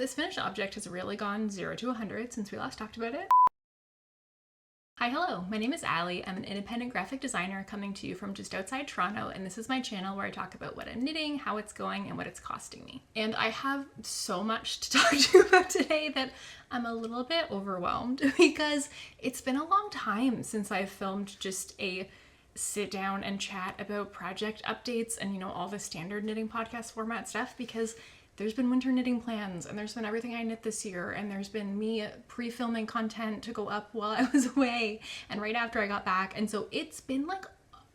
this finished object has really gone 0 to 100 since we last talked about it. Hi, hello, my name is Allie. I'm an independent graphic designer coming to you from just outside Toronto, and this is my channel where I talk about what I'm knitting, how it's going, and what it's costing me. And I have so much to talk to you about today that I'm a little bit overwhelmed because it's been a long time since I've filmed just a sit down and chat about project updates and, you know, all the standard knitting podcast format stuff, because there's been winter knitting plans and there's been everything I knit this year, and there's been me pre-filming content to go up while I was away and right after I got back. And so it's been like,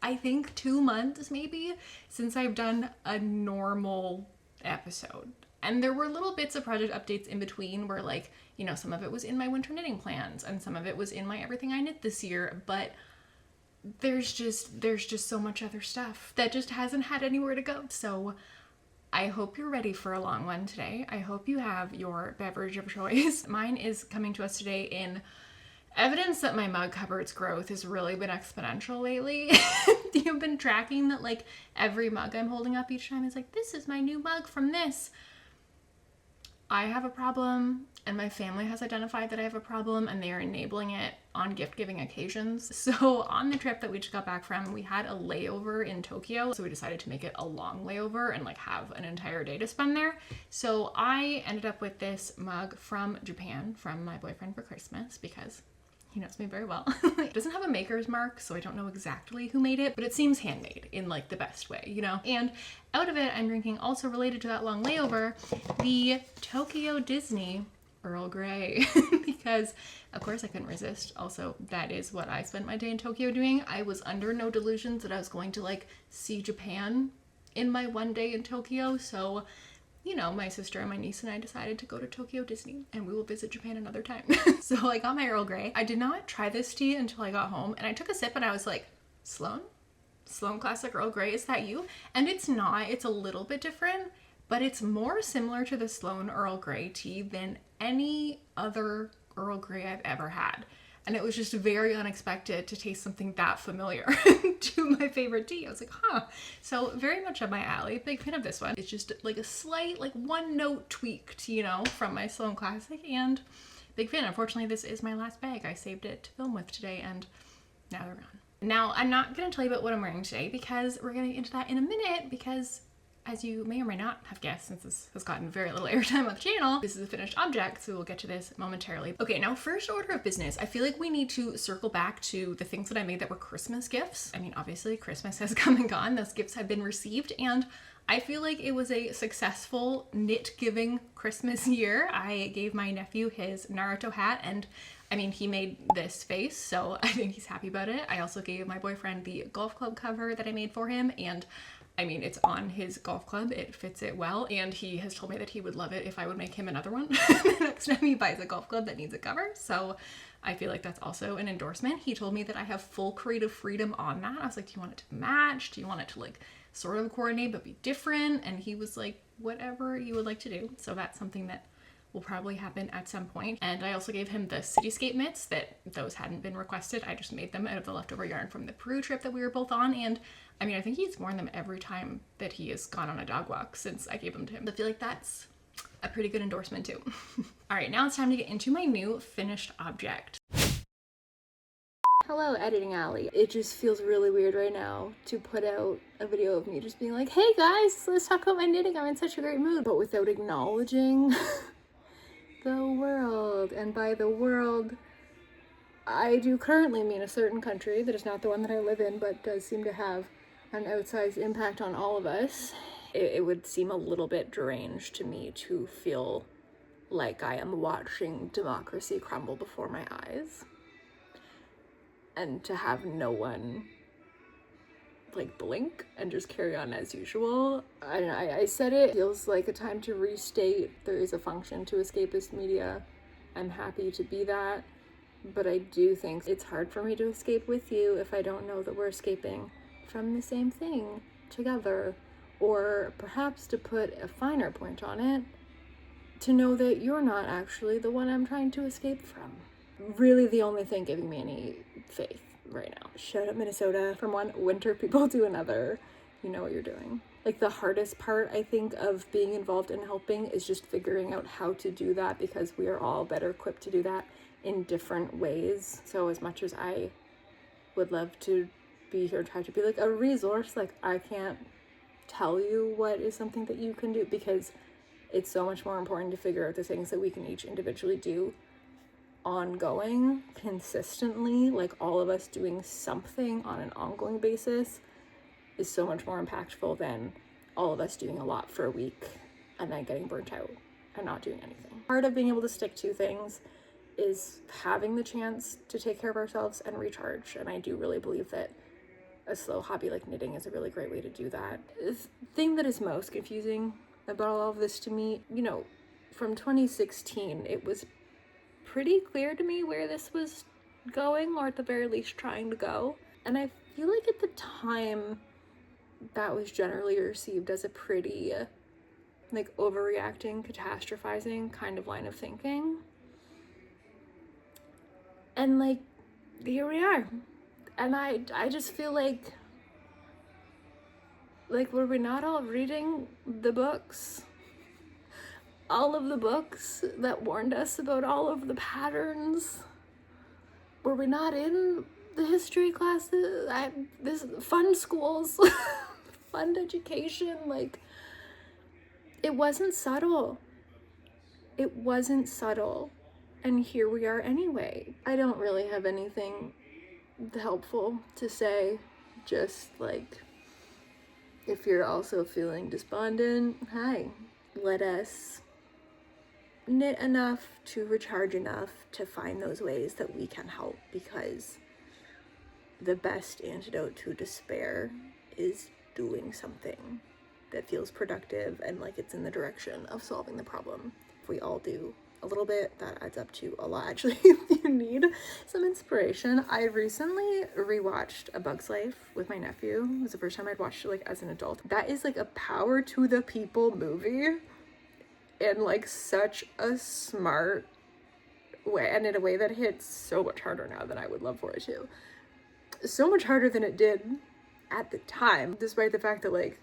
I think 2 months maybe since I've done a normal episode. And there were little bits of project updates in between where, like, you know, some of it was in my winter knitting plans and some of it was in my everything I knit this year, but there's just so much other stuff that just hasn't had anywhere to go. So I hope you're ready for a long one today. I hope you have your beverage of choice. Mine is coming to us today in evidence that my mug cupboard's growth has really been exponential lately. You've been tracking that, like, every mug I'm holding up each time is like, this is my new mug from this. I have a problem, and my family has identified that I have a problem, and they are enabling it on gift-giving occasions. So on the trip that we just got back from, we had a layover in Tokyo, so we decided to make it a long layover and, like, have an entire day to spend there. So I ended up with this mug from Japan from my boyfriend for Christmas because he knows me very well. It doesn't have a maker's mark, so I don't know exactly who made it, but it seems handmade in, like, the best way, you know? And out of it, I'm drinking, also related to that long layover, the Tokyo Disney Earl Grey because of course I couldn't resist. Also, that is what I spent my day in Tokyo doing. I was under no delusions that I was going to, like, see Japan in my one day in Tokyo. So, you know, my sister and my niece and I decided to go to Tokyo Disney, and we will visit Japan another time. So I got my Earl Grey. I did not try this tea until I got home, and I took a sip and I was like, Sloan Classic Earl Grey, is that you? And it's not. It's a little bit different, but it's more similar to the Sloan Earl Grey tea than any other Earl Grey I've ever had. And it was just very unexpected to taste something that familiar to my favorite tea. I was like, huh. So very much up my alley. Big fan of this one. It's just like a slight, like, one note tweaked, you know, from my Sloan Classic, and big fan. Unfortunately, this is my last bag. I saved it to film with today, and now they're gone. Now, I'm not going to tell you about what I'm wearing today because we're going to get into that in a minute, because as you may or may not have guessed, since this has gotten very little airtime on the channel, this is a finished object, so we'll get to this momentarily. Okay, now first order of business, I feel like we need to circle back to the things that I made that were Christmas gifts. I mean, obviously Christmas has come and gone, those gifts have been received, and I feel like it was a successful knit-giving Christmas year. I gave my nephew his Naruto hat, and I mean, he made this face, so I think he's happy about it. I also gave my boyfriend the golf club cover that I made for him, and I mean, it's on his golf club, it fits it well, and he has told me that he would love it if I would make him another one the next time he buys a golf club that needs a cover. So I feel like that's also an endorsement. He told me that I have full creative freedom on that. I was like, do you want it to match? Do you want it to, like, sort of coordinate but be different? And he was like, whatever you would like to do. So that's something that will probably happen at some point. And I also gave him the cityscape mitts, that those hadn't been requested. I just made them out of the leftover yarn from the Peru trip that we were both on. And I mean, I think he's worn them every time that he has gone on a dog walk since I gave them to him. I feel like that's a pretty good endorsement too. All right, now it's time to get into my new finished object. Hello, Editing Alley. It just feels really weird right now to put out a video of me just being like, hey guys, let's talk about my knitting. I'm in such a great mood, but without acknowledging the world. And by the world, I do currently mean a certain country that is not the one that I live in, but does seem to have an outsized impact on all of us. It would seem a little bit deranged to me to feel like I am watching democracy crumble before my eyes, and to have no one, like, blink and just carry on as usual. I don't know, I said it feels like a time to restate there is a function to escapist media. I'm happy to be that, but I do think it's hard for me to escape with you if I don't know that we're escaping from the same thing together. Or perhaps, to put a finer point on it, to know that you're not actually the one I'm trying to escape from. Really the only thing giving me any faith right now. Shout out Minnesota. From one winter people to another, you know what you're doing. Like the hardest part, I think, of being involved in helping is just figuring out how to do that, because we are all better equipped to do that in different ways. So as much as I would love to be here and try to be like a resource, like I can't tell you what is something that you can do, because it's so much more important to figure out the things that we can each individually do ongoing, consistently. Like all of us doing something on an ongoing basis is so much more impactful than all of us doing a lot for a week and then getting burnt out and not doing anything. Part of being able to stick to things is having the chance to take care of ourselves and recharge. And I do really believe that a slow hobby like knitting is a really great way to do that. The thing that is most confusing about all of this to me, you know, from 2016, it was pretty clear to me where this was going, or at the very least trying to go. And I feel like at the time, that was generally received as a pretty like overreacting, catastrophizing kind of line of thinking. And like here we are. And I just feel like were we not all reading the books? All of the books that warned us about all of the patterns? Were we not in the history classes? This fun schools, fun education? Like, it wasn't subtle. It wasn't subtle. And here we are anyway. I don't really have anything helpful to say. Just like, if you're also feeling despondent, hi, let us knit enough to recharge enough to find those ways that we can help, because the best antidote to despair is doing something that feels productive and like it's in the direction of solving the problem. If we all do a little bit, that adds up to a lot. Actually, if you need some inspiration, I recently rewatched A Bug's Life with my nephew. It was the first time I'd watched it like as an adult. That is like a power to the people movie in like such a smart way, and in a way that hits so much harder now than I would love for it to. So much harder than it did at the time, despite the fact that like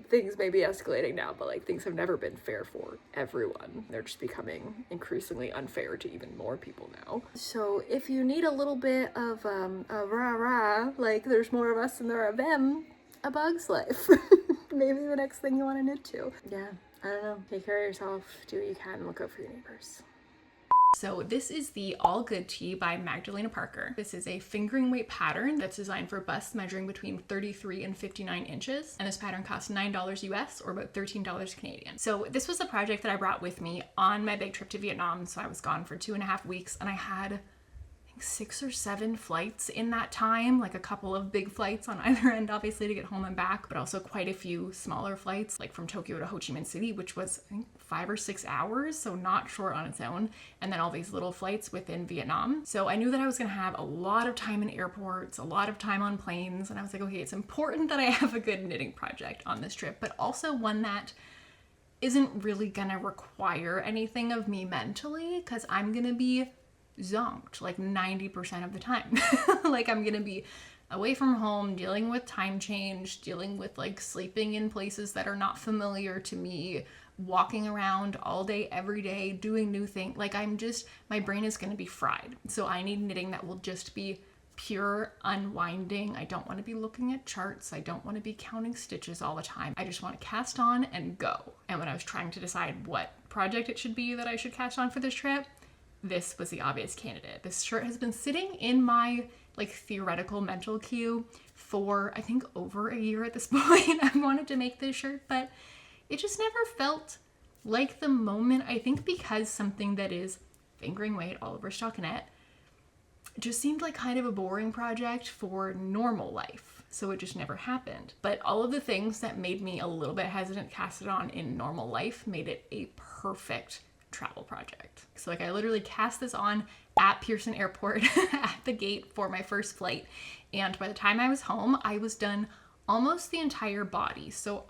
things may be escalating now, but like things have never been fair for everyone. They're just becoming increasingly unfair to even more people now. So if you need a little bit of a rah-rah, like there's more of us than there are of them, A Bug's Life. Maybe the next thing you want to knit to. Yeah, I don't know. Take care of yourself, do what you can, look out for your neighbors. So this is the Allgood Tee by Magdalena Parker. This is a fingering weight pattern that's designed for busts measuring between 33 and 59 inches. And this pattern costs $9 US or about $13 Canadian. So this was a project that I brought with me on my big trip to Vietnam. So I was gone for 2.5 weeks, and I had 6 or 7 flights in that time, like a couple of big flights on either end, obviously, to get home and back, but also quite a few smaller flights, like from Tokyo to Ho Chi Minh City, which was, I think, 5 or 6 hours, so not short on its own, and then all these little flights within Vietnam. So I knew that I was going to have a lot of time in airports, a lot of time on planes, and I was like, okay, it's important that I have a good knitting project on this trip, but also one that isn't really going to require anything of me mentally, because I'm going to be zonked like 90% of the time. Like I'm gonna be away from home, dealing with time change, dealing with like sleeping in places that are not familiar to me, walking around all day, every day, doing new things. Like my brain is gonna be fried. So I need knitting that will just be pure unwinding. I don't want to be looking at charts. I don't want to be counting stitches all the time. I just want to cast on and go. And when I was trying to decide what project it should be that I should cast on for this trip, this was the obvious candidate. This shirt has been sitting in my like theoretical mental queue for I think over a year at this point. I wanted to make this shirt, but it just never felt like the moment. I think because something that is fingering weight all over stockinette just seemed like kind of a boring project for normal life. So it just never happened. But all of the things that made me a little bit hesitant to cast it on in normal life made it a perfect travel project. So like I literally cast this on at Pearson Airport at the gate for my first flight, and by the time I was home I was done almost the entire body. So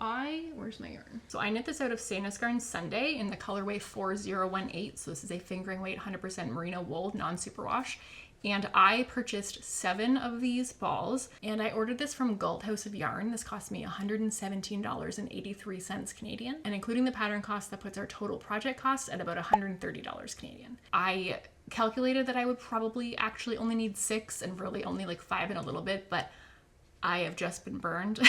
where's my yarn? So I knit this out of Sanus Garn Sunday in the colorway 4018. So this is a fingering weight 100% merino wool non-superwash, And I purchased 7 of these balls, and I ordered this from Galt House of Yarn. This cost me $117.83 Canadian, and including the pattern cost, that puts our total project cost at about $130 Canadian. I calculated that I would probably actually only need 6 and really only like 5 in a little bit, but I have just been burned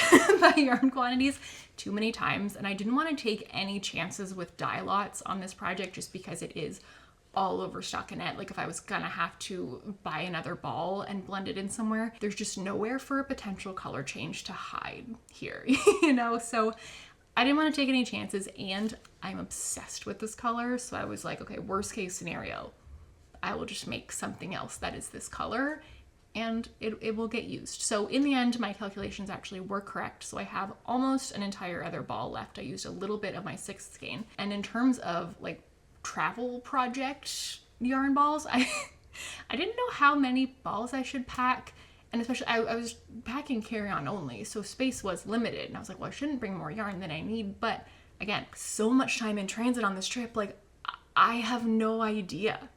by yarn quantities too many times, and I didn't want to take any chances with dye lots on this project just because it is all over stockinette. Like if I was gonna have to buy another ball and blend it in somewhere, there's just nowhere for a potential color change to hide here, you know? So I didn't want to take any chances, and I'm obsessed with this color. So I was like, okay, worst case scenario, I will just make something else that is this color and it will get used. So in the end, my calculations actually were correct. So I have almost an entire other ball left. I used a little bit of my 6th skein. And in terms of like travel project yarn balls, I didn't know how many balls I should pack, and especially I was packing carry-on only, so space was limited, and I was like, well, I shouldn't bring more yarn than I need. But again, so much time in transit on this trip, like I have no idea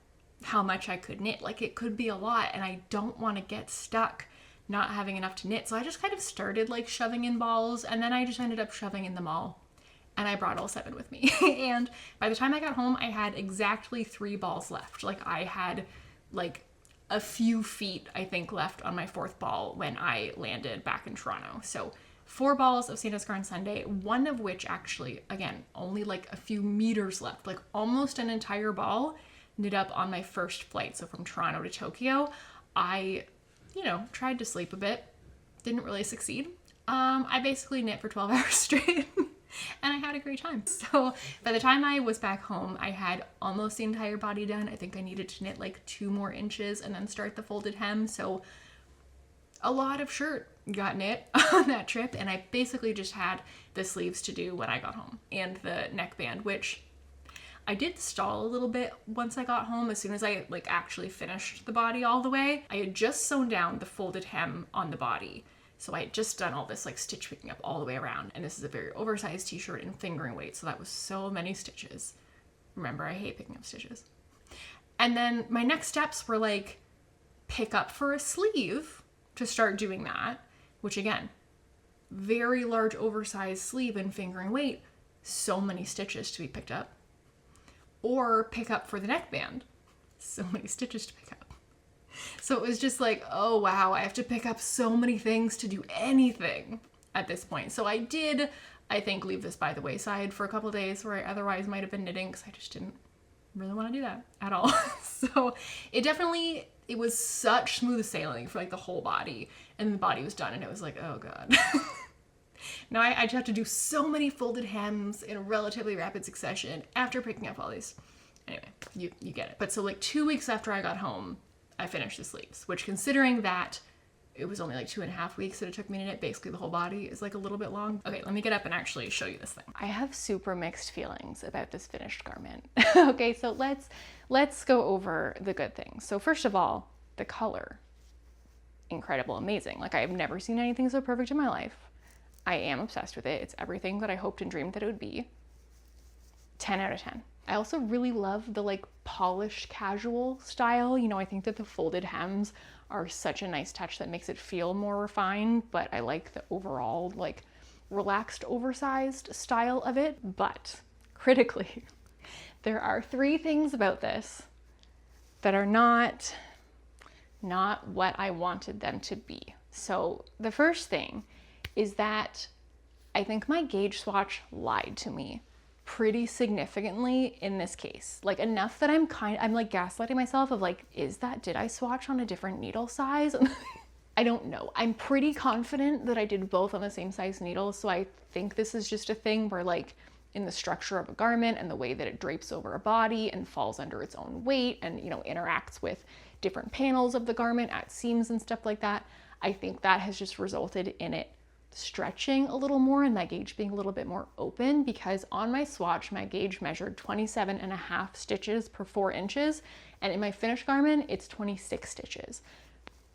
how much I could knit. Like it could be a lot, and I don't want to get stuck not having enough to knit. So I just kind of started like shoving in balls, and then I just ended up shoving in them all. And I brought all 7 with me. And by the time I got home, I had exactly 3 balls left. Like I had like a few feet, I think, left on my 4th ball when I landed back in Toronto. So 4 balls of St. Escarn Sunday, one of which actually, again, only like a few meters left, like almost an entire ball knit up on my first flight. So from Toronto to Tokyo, I, tried to sleep a bit. Didn't really succeed. I basically knit for 12 hours straight. And I had a great time. So by the time I was back home, I had almost the entire body done. I think I needed to knit like 2 more inches and then start the folded hem. So a lot of shirt got knit on that trip, and I basically just had the sleeves to do when I got home and the neckband, which I did stall a little bit once I got home. As soon as I like actually finished the body all the way, I had just sewn down the folded hem on the body. So I had just done all this like stitch picking up all the way around. And this is a very oversized t-shirt in fingering weight. So that was so many stitches. Remember, I hate picking up stitches. And then my next steps were like pick up for a sleeve to start doing that, which again, very large oversized sleeve in fingering weight, so many stitches to be picked up. Or pick up for the neckband, so many stitches to pick up. So it was just like, oh wow, I have to pick up so many things to do anything at this point. So I did, I think, leave this by the wayside for a couple of days where I otherwise might have been knitting, because I just didn't really want to do that at all. So it was such smooth sailing for like the whole body, and the body was done and it was like, oh God. Now I just have to do so many folded hems in a relatively rapid succession after picking up all these. Anyway, you get it. But so like 2 weeks after I got home, I finished the sleeves, which, considering that it was only like 2.5 weeks that it took me to knit basically the whole body, is like a little bit long. Okay, let me get up and actually show you this thing. I have super mixed feelings about this finished garment. Okay, so let's go over the good things. So first of all, the color, incredible, amazing. Like I have never seen anything so perfect in my life. I am obsessed with it. It's everything that I hoped and dreamed that it would be. 10 out of 10. I also really love the like polished casual style. I think that the folded hems are such a nice touch that makes it feel more refined, but I like the overall like relaxed, oversized style of it. But critically, there are 3 things about this that are not what I wanted them to be. So the first thing is that I think my gauge swatch lied to me pretty significantly in this case. Like enough that I'm like gaslighting myself of like, did I swatch on a different needle size? I don't know. I'm pretty confident that I did both on the same size needle. So I think this is just a thing where like in the structure of a garment and the way that it drapes over a body and falls under its own weight and, interacts with different panels of the garment at seams and stuff like that. I think that has just resulted in it stretching a little more and my gauge being a little bit more open, because on my swatch, my gauge measured 27.5 stitches per 4 inches. And in my finished garment, it's 26 stitches,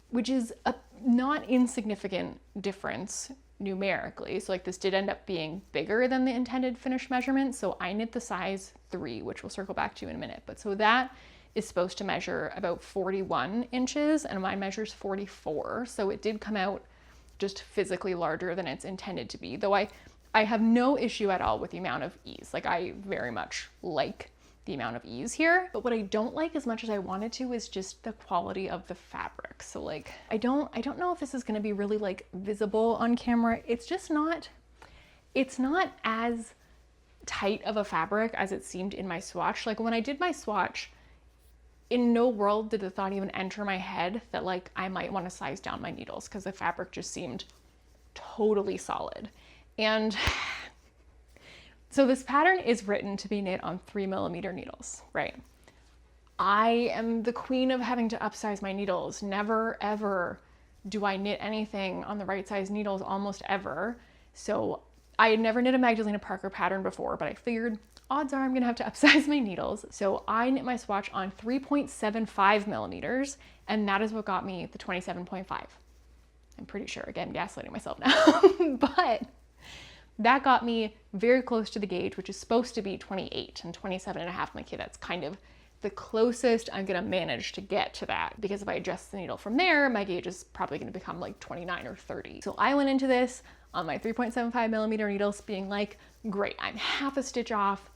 which is a not insignificant difference numerically. So like this did end up being bigger than the intended finished measurement. So I knit the size 3, which we'll circle back to in a minute. But so that is supposed to measure about 41 inches and mine measures 44. So it did come out just physically larger than it's intended to be, though I have no issue at all with the amount of ease. Like, I very much like the amount of ease here, but what I don't like as much as I wanted to is just the quality of the fabric. So like, I don't know if this is going to be really like visible on camera. It's just not, it's not as tight of a fabric as it seemed in my swatch. Like when I did my swatch, in no world did the thought even enter my head that like I might want to size down my needles, because the fabric just seemed totally solid. And so this pattern is written to be knit on 3mm needles, right? I am the queen of having to upsize my needles. Never ever do I knit anything on the right size needles, almost ever. So I had never knit a Magdalena Parker pattern before, but I figured odds are I'm gonna have to upsize my needles. So I knit my swatch on 3.75mm, and that is what got me the 27.5. I'm pretty sure, again, gaslighting myself now, but that got me very close to the gauge, which is supposed to be 28 and 27.5. I'm like, okay, that's kind of the closest I'm gonna manage to get to that, because if I adjust the needle from there, my gauge is probably gonna become like 29 or 30. So I went into this on my 3.75mm needles being like, great, I'm half a stitch off.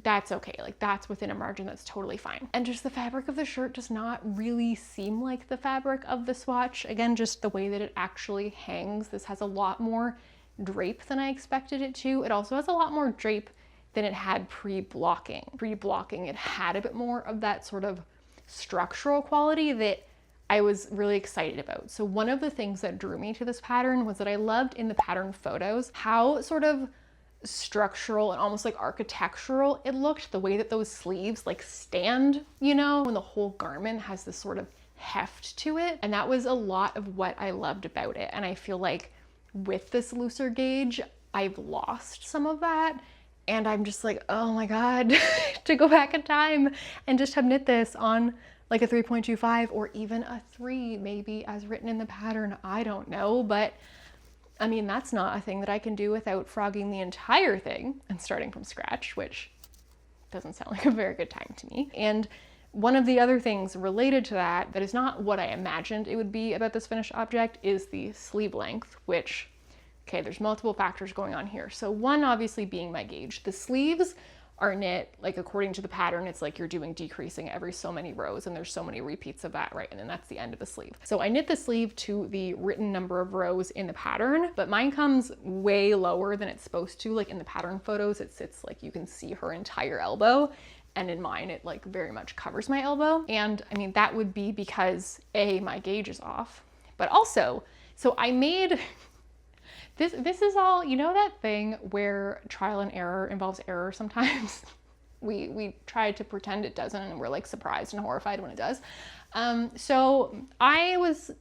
That's okay. Like, that's within a margin that's totally fine. And just the fabric of the shirt does not really seem like the fabric of the swatch. Again, just the way that it actually hangs. This has a lot more drape than I expected it to. It also has a lot more drape than it had pre-blocking. Pre-blocking, it had a bit more of that sort of structural quality that I was really excited about. So one of the things that drew me to this pattern was that I loved in the pattern photos how sort of structural and almost like architectural it looked, the way that those sleeves like stand, you know, when the whole garment has this sort of heft to it. And that was a lot of what I loved about it. And I feel like with this looser gauge, I've lost some of that. And I'm just like, oh my God, to go back in time and just have knit this on like a 3.25 or even a 3, maybe as written in the pattern. I don't know, but I mean, that's not a thing that I can do without frogging the entire thing and starting from scratch, which doesn't sound like a very good time to me. And one of the other things related to that, that is not what I imagined it would be about this finished object, is the sleeve length, which, okay, there's multiple factors going on here. So one obviously being my gauge. The sleeves are knit, like according to the pattern, it's like you're doing decreasing every so many rows, and there's so many repeats of that, right? And then that's the end of the sleeve. So I knit the sleeve to the written number of rows in the pattern, but mine comes way lower than it's supposed to. Like in the pattern photos, it sits like you can see her entire elbow. And in mine, it like very much covers my elbow. And I mean, that would be because A, my gauge is off, but also, so I made, this is all, you know, that thing where trial and error involves error sometimes. We try to pretend it doesn't, and we're like surprised and horrified when it does. So I was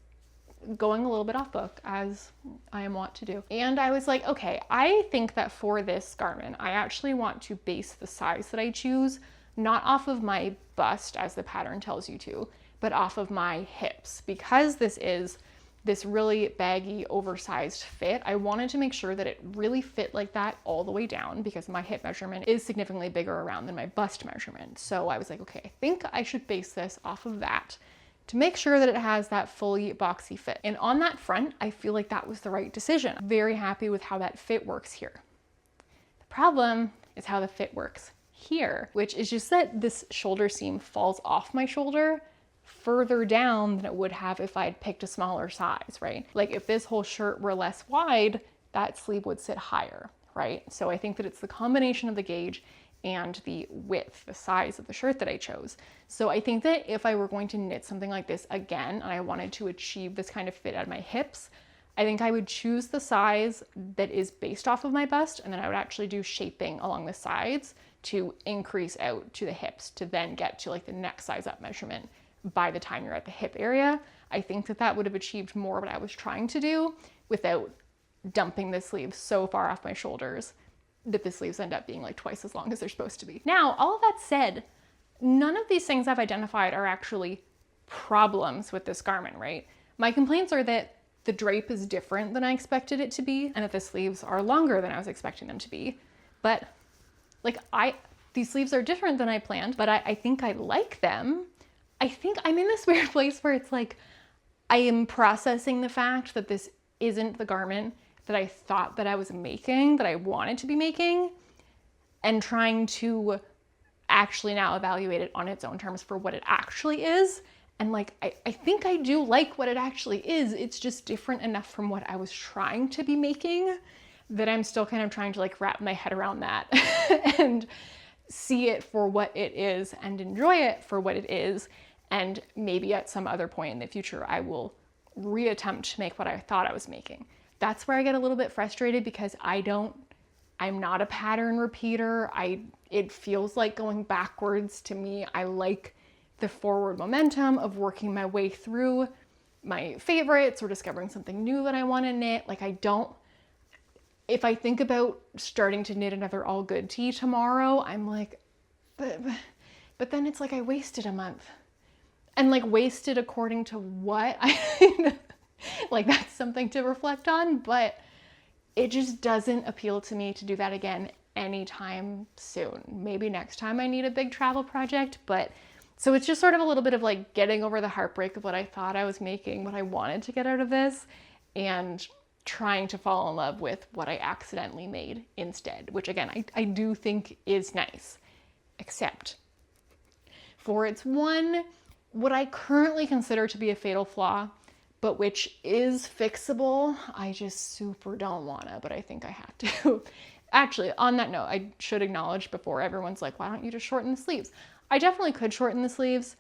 going a little bit off book, as I am wont to do. And I was like, okay, I think that for this garment, I actually want to base the size that I choose not off of my bust, as the pattern tells you to, but off of my hips. Because this is this really baggy, oversized fit, I wanted to make sure that it really fit like that all the way down, because my hip measurement is significantly bigger around than my bust measurement. So I was like, okay, I think I should base this off of that to make sure that it has that fully boxy fit. And on that front, I feel like that was the right decision. I'm very happy with how that fit works here. The problem is how the fit works here, which is just that this shoulder seam falls off my shoulder further down than it would have if I had picked a smaller size, right? Like if this whole shirt were less wide, that sleeve would sit higher, right? So I think that it's the combination of the gauge and the width, the size of the shirt that I chose. So I think that if I were going to knit something like this again, and I wanted to achieve this kind of fit at my hips, I think I would choose the size that is based off of my bust, and then I would actually do shaping along the sides to increase out to the hips to then get to like the next size up measurement by the time you're at the hip area. I think that that would have achieved more what I was trying to do without dumping the sleeves so far off my shoulders that the sleeves end up being like twice as long as they're supposed to be. Now, all of that said, none of these things I've identified are actually problems with this garment, right? My complaints are that the drape is different than I expected it to be, and that the sleeves are longer than I was expecting them to be. But like these sleeves are different than I planned, but I think I like them. I think I'm in this weird place where it's like, I am processing the fact that this isn't the garment that I thought that I was making, that I wanted to be making, and trying to actually now evaluate it on its own terms for what it actually is. And like, I think I do like what it actually is. It's just different enough from what I was trying to be making that I'm still kind of trying to like wrap my head around that and see it for what it is and enjoy it for what it is. And maybe at some other point in the future, I will reattempt to make what I thought I was making. That's where I get a little bit frustrated because I'm not a pattern repeater. It feels like going backwards to me. I like the forward momentum of working my way through my favorites or discovering something new that I want to knit. Like if I think about starting to knit another Allgood Tee tomorrow, I'm like, but then it's like I wasted a month. And like wasted according to what? Like that's something to reflect on, but it just doesn't appeal to me to do that again anytime soon. Maybe next time I need a big travel project, but so it's just sort of a little bit of like getting over the heartbreak of what I thought I was making, what I wanted to get out of this, and trying to fall in love with what I accidentally made instead, which again, I do think is nice, except for its one, what I currently consider to be a fatal flaw, but which is fixable. I just super don't wanna, but I think I have to. Actually, on that note, I should acknowledge before everyone's like, why don't you just shorten the sleeves? I definitely could shorten the sleeves.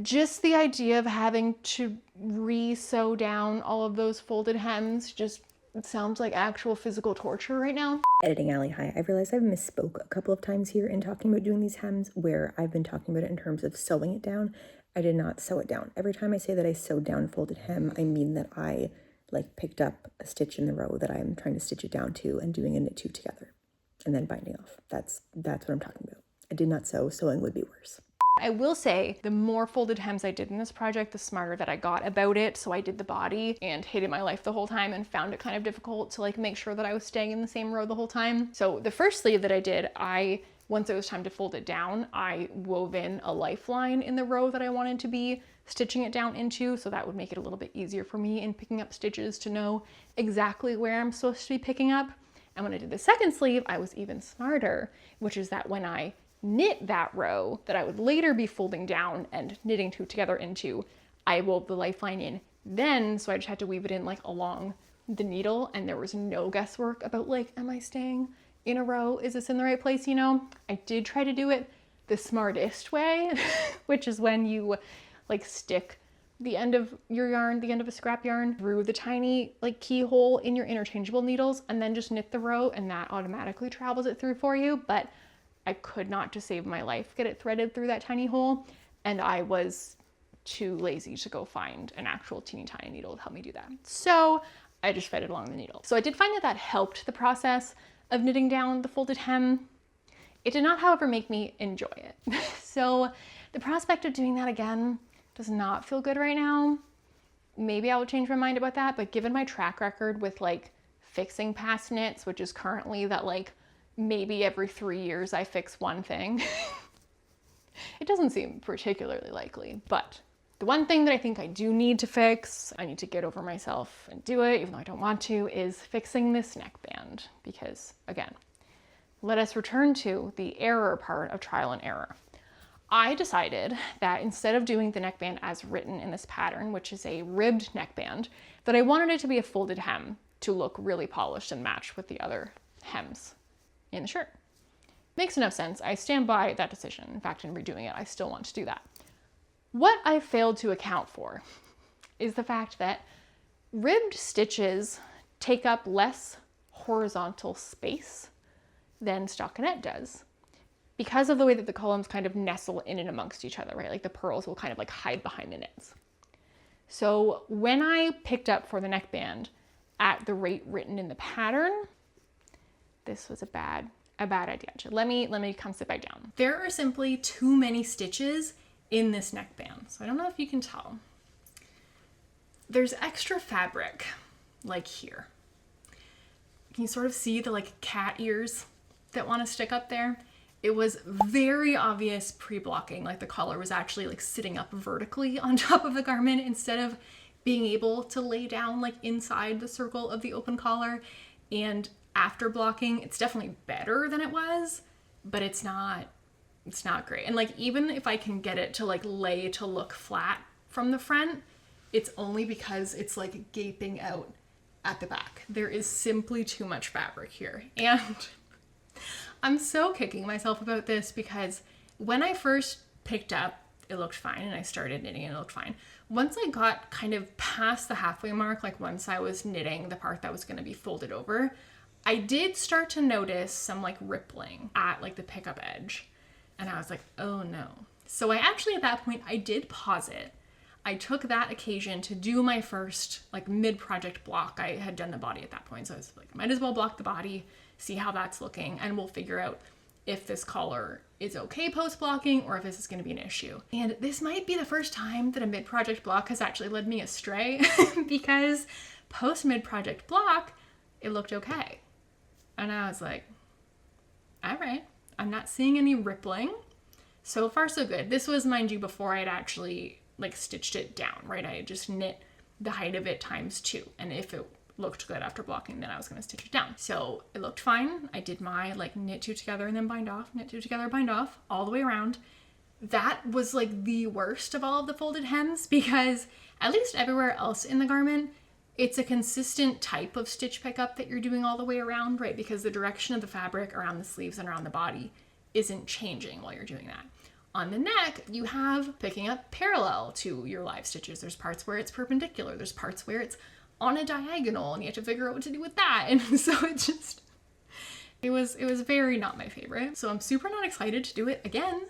Just the idea of having to re-sew down all of those folded hems just sounds like actual physical torture right now. Editing Alley, hi. I've realized I've misspoke a couple of times here in talking about doing these hems where I've been talking about it in terms of sewing it down. I did not sew it down. Every time I say that I sewed down folded hem, I mean that I like picked up a stitch in the row that I'm trying to stitch it down to and doing a knit two together and then binding off. That's what I'm talking about. I did not sew. Sewing would be worse. I will say the more folded hems I did in this project, the smarter that I got about it. So I did the body and hated my life the whole time and found it kind of difficult to like make sure that I was staying in the same row the whole time. So the first sleeve that I did, once it was time to fold it down, I wove in a lifeline in the row that I wanted to be stitching it down into. So that would make it a little bit easier for me in picking up stitches to know exactly where I'm supposed to be picking up. And when I did the second sleeve, I was even smarter, which is that when I knit that row that I would later be folding down and knitting two together into, I wove the lifeline in then, so I just had to weave it in like along the needle, and there was no guesswork about like, am I staying in a row? Is this in the right place? You know, I did try to do it the smartest way, which is when you like stick the end of your yarn, the end of a scrap yarn through the tiny like keyhole in your interchangeable needles and then just knit the row, and that automatically travels it through for you. But I could not, to save my life, get it threaded through that tiny hole, and I was too lazy to go find an actual teeny tiny needle to help me do that. So I just fed it along the needle. So I did find that that helped the process of knitting down the folded hem. It did not, however, make me enjoy it. So the prospect of doing that again does not feel good right now. Maybe I will change my mind about that, but given my track record with like fixing past knits, which is currently that like maybe every 3 years I fix one thing, it doesn't seem particularly likely. But the one thing that I think I do need to fix, I need to get over myself and do it, even though I don't want to, is fixing this neckband. Because again, let us return to the error part of trial and error. I decided that instead of doing the neckband as written in this pattern, which is a ribbed neckband, that I wanted it to be a folded hem to look really polished and match with the other hems in the shirt. Makes enough sense. I stand by that decision. In fact, in redoing it, I still want to do that. What I failed to account for is the fact that ribbed stitches take up less horizontal space than stockinette does, because of the way that the columns kind of nestle in and amongst each other, right? Like the purls will kind of like hide behind the knits. So when I picked up for the neckband at the rate written in the pattern, this was a bad idea. Let me come sit back down. There are simply too many stitches in this neckband. So I don't know if you can tell. There's extra fabric, like here. Can you sort of see the like cat ears that want to stick up there? it was very obvious pre-blocking, like the collar was actually like sitting up vertically on top of the garment instead of being able to lay down like inside the circle of the open collar. And after blocking, it's definitely better than it was, but it's not great. And like, even if I can get it to like lay to look flat from the front, it's only because it's like gaping out at the back. There is simply too much fabric here. And I'm so kicking myself about this because when I first picked up, it looked fine, and I started knitting and it looked fine. Once I got kind of past the halfway mark, like once I was knitting the part that was going to be folded over, I did start to notice some like rippling at like the pickup edge. And I was like, oh no. So I actually, at that point, I did pause it. I took that occasion to do my first like mid-project block. I had done the body at that point, so I was like, might as well block the body, see how that's looking, and we'll figure out if this collar is okay post-blocking or if this is going to be an issue. And this might be the first time that a mid-project block has actually led me astray because post-mid-project block, it looked okay. And I was like, all right, I'm not seeing any rippling. So far, so good. This was, mind you, before I'd actually like stitched it down, right? I had just knit the height of it ×2. And if it looked good after blocking, then I was going to stitch it down. So it looked fine. I did my like knit 2 together and then bind off, knit 2 together, bind off, all the way around. That was like the worst of all of the folded hems because at least everywhere else in the garment, it's a consistent type of stitch pickup that you're doing all the way around, right? Because the direction of the fabric around the sleeves and around the body isn't changing while you're doing that. On the neck, you have picking up parallel to your live stitches. There's parts where it's perpendicular. There's parts where it's on a diagonal and you have to figure out what to do with that. And so it was very not my favorite. So I'm super not excited to do it again,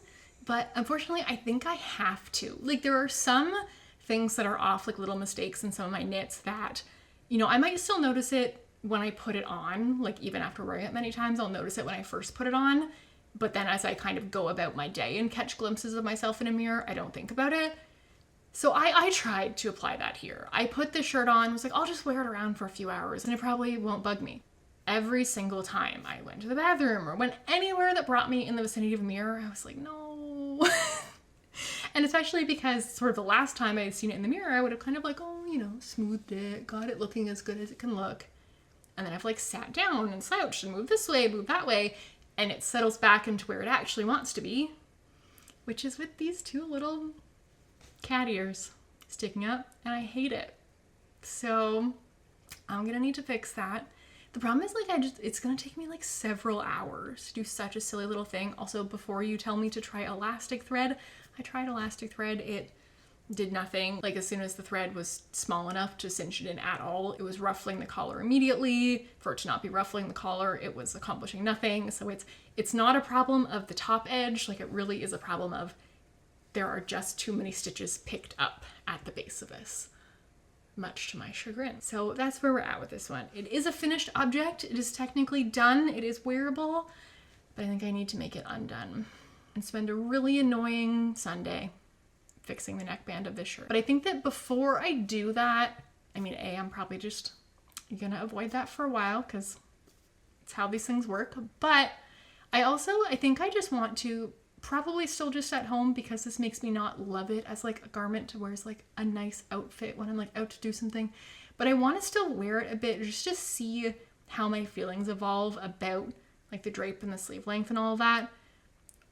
but unfortunately I think I have to. Like, there are some things that are off, like little mistakes in some of my knits that, you know, I might still notice it when I put it on. Like, even after wearing it many times, I'll notice it when I first put it on. But then as I kind of go about my day and catch glimpses of myself in a mirror, I don't think about it. So I tried to apply that here. I put the shirt on, was like, I'll just wear it around for a few hours and it probably won't bug me. Every single time I went to the bathroom or went anywhere that brought me in the vicinity of a mirror, I was like, no. And especially because sort of the last time I had seen it in the mirror, I would have kind of like, oh, you know, smoothed it, got it looking as good as it can look. And then I've like sat down and slouched and moved this way, moved that way, and it settles back into where it actually wants to be, which is with these 2 little cat ears sticking up, and I hate it. So I'm gonna need to fix that. The problem is, like, it's gonna take me like several hours to do such a silly little thing. Also, before you tell me to try elastic thread, I tried elastic thread. It did nothing. Like, as soon as the thread was small enough to cinch it in at all, it was ruffling the collar immediately. For it to not be ruffling the collar, it was accomplishing nothing. So it's not a problem of the top edge. Like, it really is a problem of there are just too many stitches picked up at the base of this, much to my chagrin. So that's where we're at with this one. It is a finished object. It is technically done. It is wearable, but I think I need to make it undone and spend a really annoying Sunday fixing the neckband of this shirt. But I think that before I do that, I mean, I'm probably just gonna avoid that for a while because it's how these things work. But I think I just want to probably still just at home, because this makes me not love it as like a garment to wear as like a nice outfit when I'm like out to do something. But I want to still wear it a bit just to see how my feelings evolve about like the drape and the sleeve length and all of that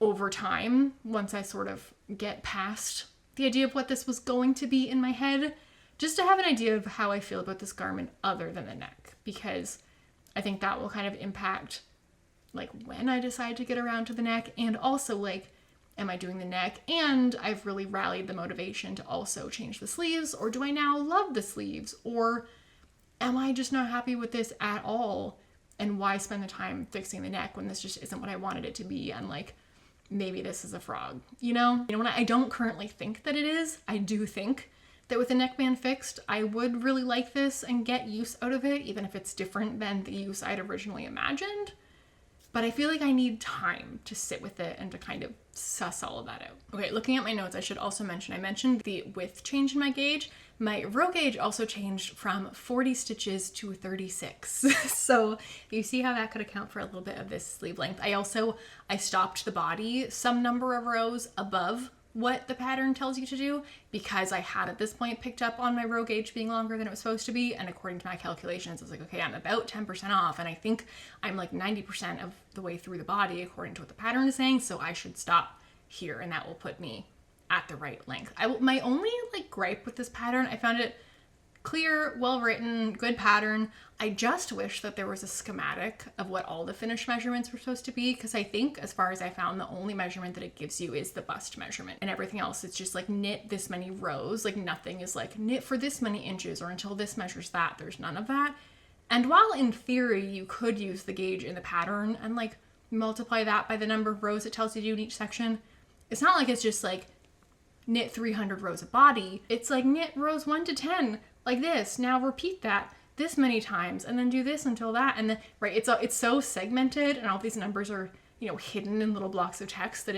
over time, once I sort of get past the idea of what this was going to be in my head, just to have an idea of how I feel about this garment other than the neck, because I think that will kind of impact like when I decide to get around to the neck, and also like, am I doing the neck and I've really rallied the motivation to also change the sleeves, or do I now love the sleeves, or am I just not happy with this at all, and why spend the time fixing the neck when this just isn't what I wanted it to be, and like maybe this is a frog, you know? When I don't currently think that it is, I do think that with the neckband fixed, I would really like this and get use out of it, even if it's different than the use I'd originally imagined. but I feel like I need time to sit with it and to kind of suss all of that out. Okay, looking at my notes, I should also mention, I mentioned the width change in my gauge. My row gauge also changed from 40 stitches to 36. So you see how that could account for a little bit of this sleeve length. I stopped the body some number of rows above what the pattern tells you to do, because I had at this point picked up on my row gauge being longer than it was supposed to be, and according to my calculations I was like, okay, I'm about 10% off, and I think I'm like 90% of the way through the body according to what the pattern is saying, so I should stop here and that will put me at the right length. My only like gripe with this pattern, I found it clear, well written, good pattern. I just wish that there was a schematic of what all the finished measurements were supposed to be, because I think, as far as I found, the only measurement that it gives you is the bust measurement, and everything else it's just like knit this many rows. Like nothing is like knit for this many inches or until this measures that. There's none of that. And while in theory you could use the gauge in the pattern and like multiply that by the number of rows it tells you to do in each section, it's not like it's just like knit 300 rows of body. It's like knit rows 1 to 10 like this. Now repeat that this many times and then do this until that, and then right, it's so segmented and all these numbers are, you know, hidden in little blocks of text that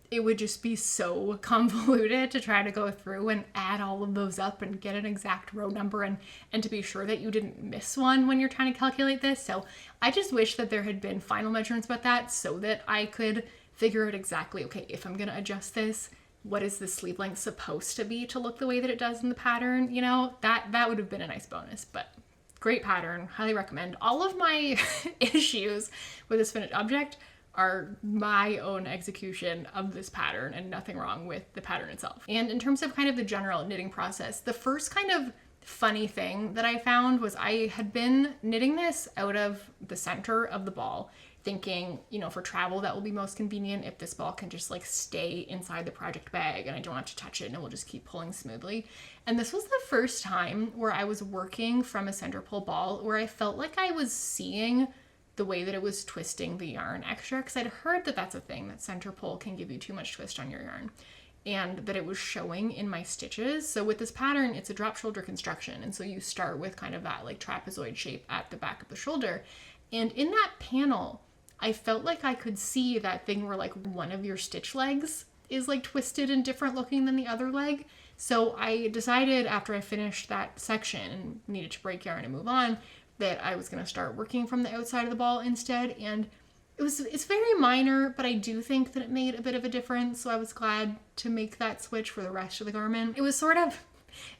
it would just be so convoluted to try to go through and add all of those up and get an exact row number and to be sure that you didn't miss one when you're trying to calculate this. So I just wish that there had been final measurements about that so that I could figure out exactly, okay, if I'm gonna adjust this, what is the sleeve length supposed to be to look the way that it does in the pattern? You know, that would have been a nice bonus. But great pattern, highly recommend. All of my issues with this finished object are my own execution of this pattern and nothing wrong with the pattern itself. And in terms of kind of the general knitting process, the first kind of funny thing that I found was I had been knitting this out of the center of the ball, thinking, you know, for travel that will be most convenient if this ball can just like stay inside the project bag and I don't have to touch it and it will just keep pulling smoothly. And this was the first time where I was working from a center pull ball where I felt like I was seeing the way that it was twisting the yarn extra, because I'd heard that that's a thing, that center pull can give you too much twist on your yarn, and that it was showing in my stitches. So with this pattern, it's a drop shoulder construction, and so you start with kind of that like trapezoid shape at the back of the shoulder, and in that panel I felt like I could see that thing where like one of your stitch legs is like twisted and different looking than the other leg. So I decided after I finished that section and needed to break yarn and move on that I was going to start working from the outside of the ball instead. And it's very minor, but I do think that it made a bit of a difference. So I was glad to make that switch for the rest of the garment. It was sort of,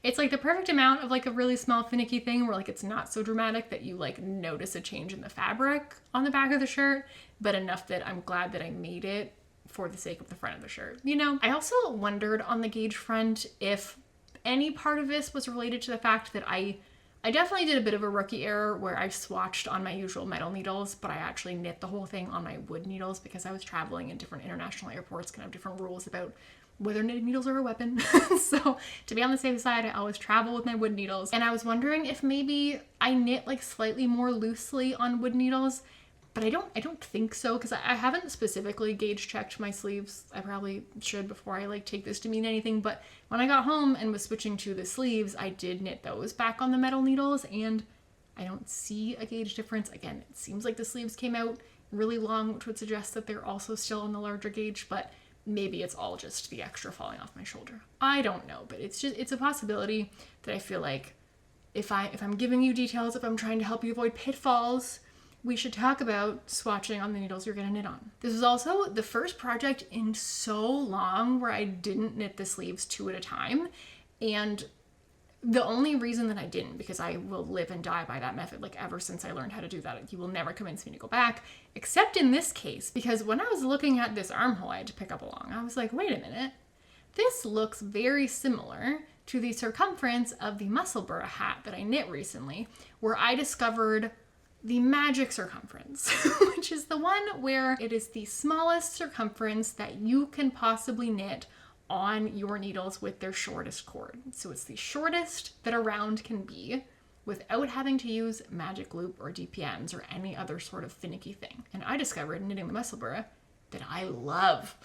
it's like the perfect amount of like a really small finicky thing where like it's not so dramatic that you like notice a change in the fabric on the back of the shirt, but enough that I'm glad that I made it for the sake of the front of the shirt. You know, I also wondered on the gauge front if any part of this was related to the fact that I definitely did a bit of a rookie error where I swatched on my usual metal needles, but I actually knit the whole thing on my wood needles because I was traveling in different international airports, kind of different rules about whether knitting needles are a weapon. So to be on the safe side, I always travel with my wood needles. And I was wondering if maybe I knit like slightly more loosely on wood needles, but I don't think so, because I haven't specifically gauge checked my sleeves. I probably should before I like take this to mean anything, but when I got home and was switching to the sleeves, I did knit those back on the metal needles and I don't see a gauge difference. Again, it seems like the sleeves came out really long, which would suggest that they're also still on the larger gauge, but maybe it's all just the extra falling off my shoulder. I don't know, but it's a possibility that I feel like if I'm giving you details, if I'm trying to help you avoid pitfalls, we should talk about swatching on the needles you're gonna knit on. This was also the first project in so long where I didn't knit the sleeves 2 at a time. And the only reason that I didn't, because I will live and die by that method, like ever since I learned how to do that, you will never convince me to go back, except in this case, because when I was looking at this armhole I had to pick up along, I was like, wait a minute, this looks very similar to the circumference of the Musselburgh hat that I knit recently, where I discovered the magic circumference, which is the one where it is the smallest circumference that you can possibly knit on your needles with their shortest cord. So it's the shortest that a round can be without having to use magic loop or DPMs or any other sort of finicky thing. And I discovered knitting the Musselburgh that I love.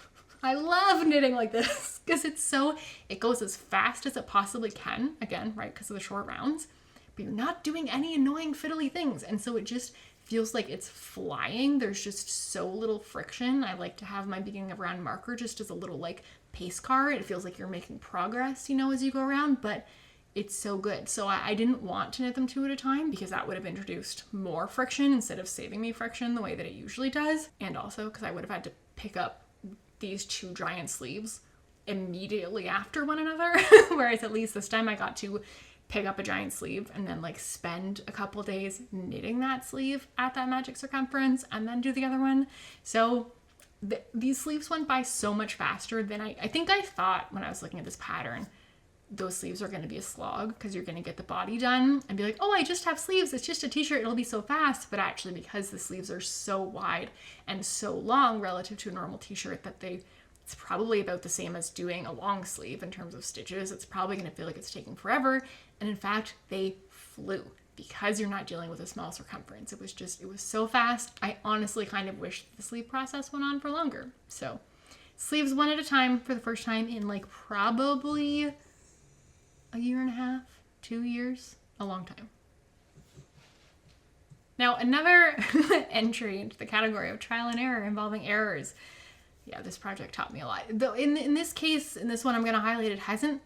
I love knitting like this because it goes as fast as it possibly can, again, right, because of the short rounds, but you're not doing any annoying fiddly things. And so it just feels like it's flying. There's just so little friction. I like to have my beginning of round marker just as a little like pace car. It feels like you're making progress, you know, as you go around, but it's so good. So I didn't want to knit them 2 at a time because that would have introduced more friction instead of saving me friction the way that it usually does. And also because I would have had to pick up these 2 giant sleeves immediately after one another. Whereas at least this time I got to pick up a giant sleeve and then like spend a couple days knitting that sleeve at that magic circumference and then do the other one. So these sleeves went by so much faster than I think I thought when I was looking at this pattern. Those sleeves are going to be a slog because you're going to get the body done and be like, oh, I just have sleeves. It's just a t-shirt. It'll be so fast. But actually, because the sleeves are so wide and so long relative to a normal t-shirt that it's probably about the same as doing a long sleeve in terms of stitches. It's probably going to feel like it's taking forever. And in fact, they flew because you're not dealing with a small circumference. It was so fast. I honestly kind of wish the sleeve process went on for longer. So sleeves 1 at a time for the first time in like probably a year and a half, 2 years, a long time. Now, another entry into the category of trial and error involving errors. Yeah, this project taught me a lot. Though in this case, in this one I'm going to highlight, it hasn't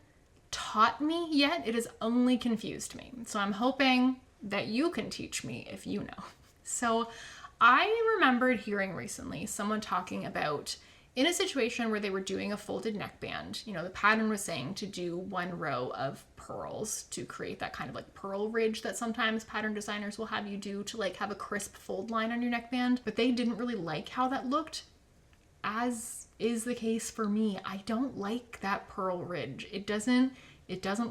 taught me yet. It has only confused me. So I'm hoping that you can teach me if you know. So I remembered hearing recently someone talking about in a situation where they were doing a folded neckband, you know, the pattern was saying to do 1 row of pearls to create that kind of like pearl ridge that sometimes pattern designers will have you do to like have a crisp fold line on your neckband, but they didn't really like how that looked, as is the case for me. I don't like that pearl ridge. It doesn't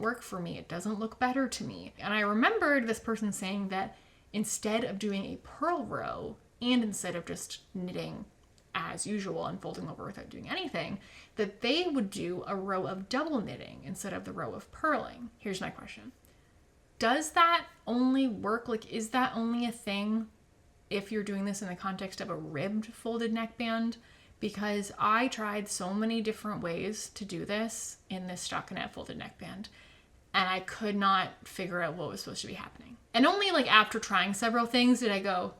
work for me. It doesn't look better to me. And I remembered this person saying that instead of doing a pearl row and instead of just knitting as usual and folding over without doing anything, that they would do a row of double knitting instead of the row of purling. Here's my question. Does that only work? Like, is that only a thing if you're doing this in the context of a ribbed folded neckband? Because I tried so many different ways to do this in this stockinette folded neckband, and I could not figure out what was supposed to be happening. And only like after trying several things did I go,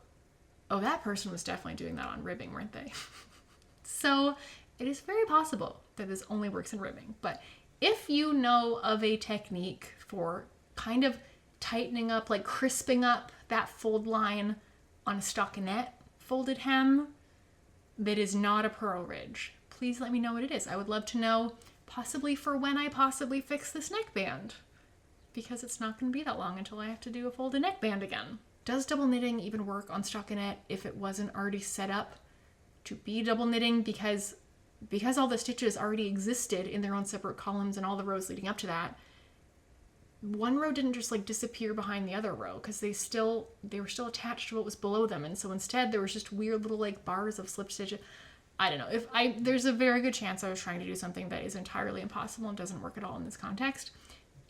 oh, that person was definitely doing that on ribbing, weren't they? So it is very possible that this only works in ribbing. But if you know of a technique for kind of tightening up, like crisping up that fold line on a stockinette folded hem that is not a pearl ridge, please let me know what it is. I would love to know, possibly for when I possibly fix this neckband, because it's not going to be that long until I have to do a folded neckband again. Does double knitting even work on stockinette if it wasn't already set up to be double knitting? Because all the stitches already existed in their own separate columns and all the rows leading up to that, one row didn't just like disappear behind the other row because they were still attached to what was below them. And so instead there was just weird little like bars of slip stitches. I don't know. There's a very good chance I was trying to do something that is entirely impossible and doesn't work at all in this context.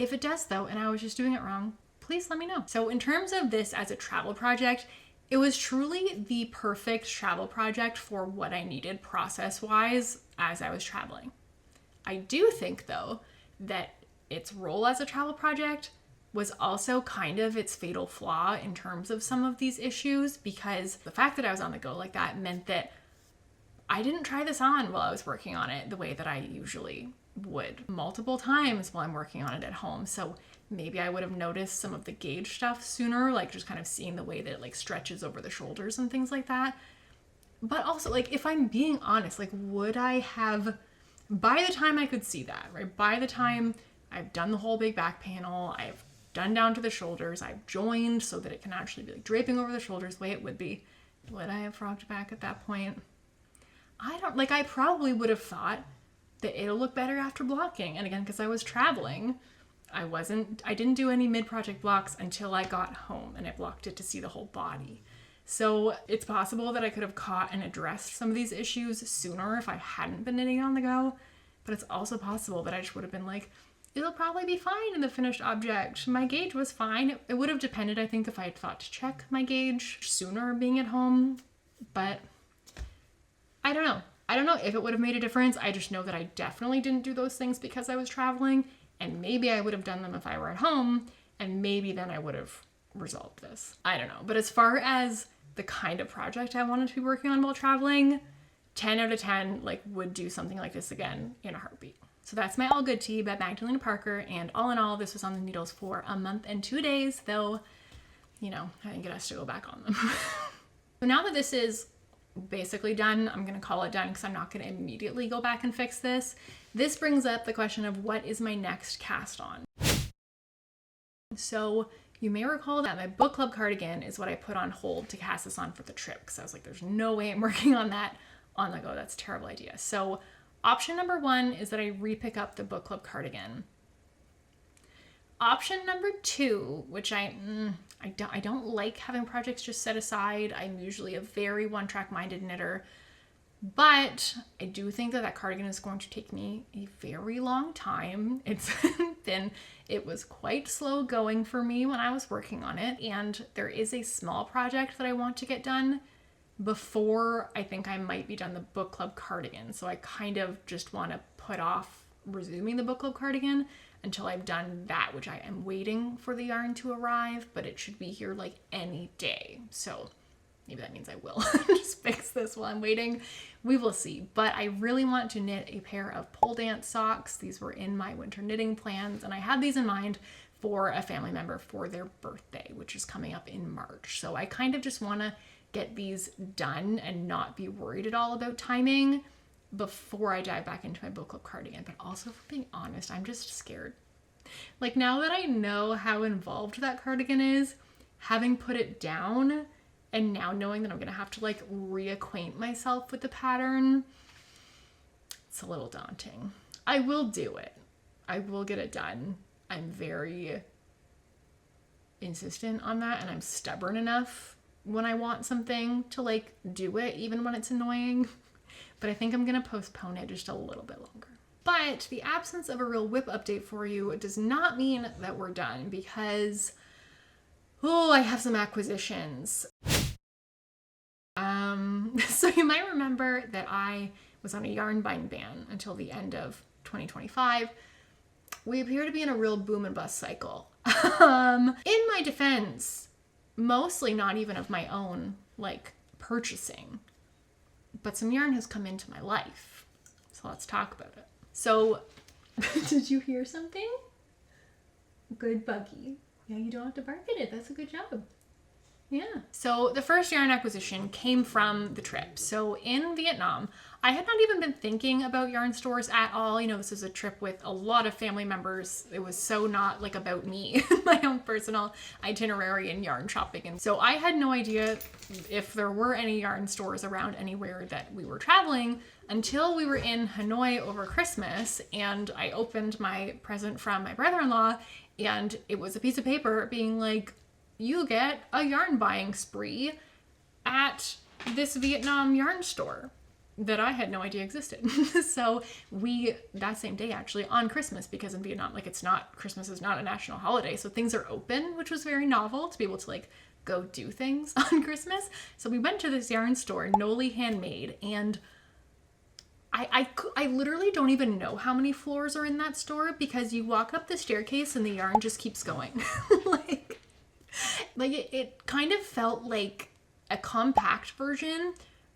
If it does though, and I was just doing it wrong, please let me know. So in terms of this as a travel project, it was truly the perfect travel project for what I needed process-wise as I was traveling. I do think though that its role as a travel project was also kind of its fatal flaw in terms of some of these issues, because the fact that I was on the go like that meant that I didn't try this on while I was working on it the way that I usually would multiple times while I'm working on it at home. So maybe I would have noticed some of the gauge stuff sooner, like just kind of seeing the way that it like stretches over the shoulders and things like that. But also, like, if I'm being honest, like, would I have, by the time I could see that, right? By the time I've done the whole big back panel, I've done down to the shoulders, I've joined so that it can actually be like draping over the shoulders the way it would be, would I have frogged back at that point? I probably would have thought that it'll look better after blocking. And again, because I was traveling, I didn't do any mid-project blocks until I got home, and I blocked it to see the whole body. So it's possible that I could have caught and addressed some of these issues sooner if I hadn't been knitting on the go, but it's also possible that I just would have been like, it'll probably be fine in the finished object. My gauge was fine. It would have depended, I think, if I had thought to check my gauge sooner being at home, but I don't know. I don't know if it would have made a difference. I just know that I definitely didn't do those things because I was traveling, and maybe I would have done them if I were at home, and maybe then I would have resolved this. I don't know. But as far as the kind of project I wanted to be working on while traveling, 10 out of 10 like would do something like this again in a heartbeat. So that's my Allgood Tee by Magdalena Parker, and all in all, this was on the needles for a month and 2 days, though, you know, I didn't get us to go back on them. So now that this is basically done, I'm gonna call it done because I'm not gonna immediately go back and fix this. This brings up the question of what is my next cast on. So you may recall that my book club cardigan is what I put on hold to cast this on for the trip, because I was like, there's no way I'm working on that on the go. That's a terrible idea. So option number 1 is that I repick up the book club cardigan. Option number 2, which I don't like having projects just set aside. I'm usually a very one-track minded knitter, but I do think that cardigan is going to take me a very long time. It was quite slow going for me when I was working on it, and there is a small project that I want to get done before I think I might be done the book club cardigan. So I kind of just want to put off resuming the book club cardigan until I've done that, which I am waiting for the yarn to arrive, but it should be here like any day. So maybe that means I will just fix this while I'm waiting. We will see. But I really want to knit a pair of pole dance socks. These were in my winter knitting plans, and I had these in mind for a family member for their birthday, which is coming up in March. So I kind of just want to get these done and not be worried at all about timing before I dive back into my book club cardigan. But also, for being honest, I'm just scared. Like, now that I know how involved that cardigan is, having put it down and now knowing that I'm gonna have to like reacquaint myself with the pattern, it's a little daunting. I will do it. I will get it done. I'm very insistent on that, and I'm stubborn enough when I want something to like do it, even when it's annoying. But I think I'm gonna postpone it just a little bit longer. But the absence of a real whip update for you does not mean that we're done, because, oh, I have some acquisitions. So you might remember that I was on a yarn buying ban until the end of 2025. We appear to be in a real boom and bust cycle. In my defense, mostly not even of my own, like, purchasing, but some yarn has come into my life. So let's talk about it. So, did you hear something? Good buggy. Yeah, you don't have to bark at it. That's a good job. Yeah. So the first yarn acquisition came from the trip. So in Vietnam, I had not even been thinking about yarn stores at all. You know, this is a trip with a lot of family members. It was so not like about me, my own personal itinerary and yarn shopping. And so I had no idea if there were any yarn stores around anywhere that we were traveling until we were in Hanoi over Christmas, and I opened my present from my brother-in-law, and it was a piece of paper being like, you get a yarn buying spree at this Vietnam yarn store that I had no idea existed. So we, that same day actually, on Christmas, because in Vietnam, like, Christmas is not a national holiday, so things are open, which was very novel to be able to like go do things on Christmas. So we went to this yarn store, Noli Handmade, and I literally don't even know how many floors are in that store, because you walk up the staircase and the yarn just keeps going. Like it kind of felt like a compact version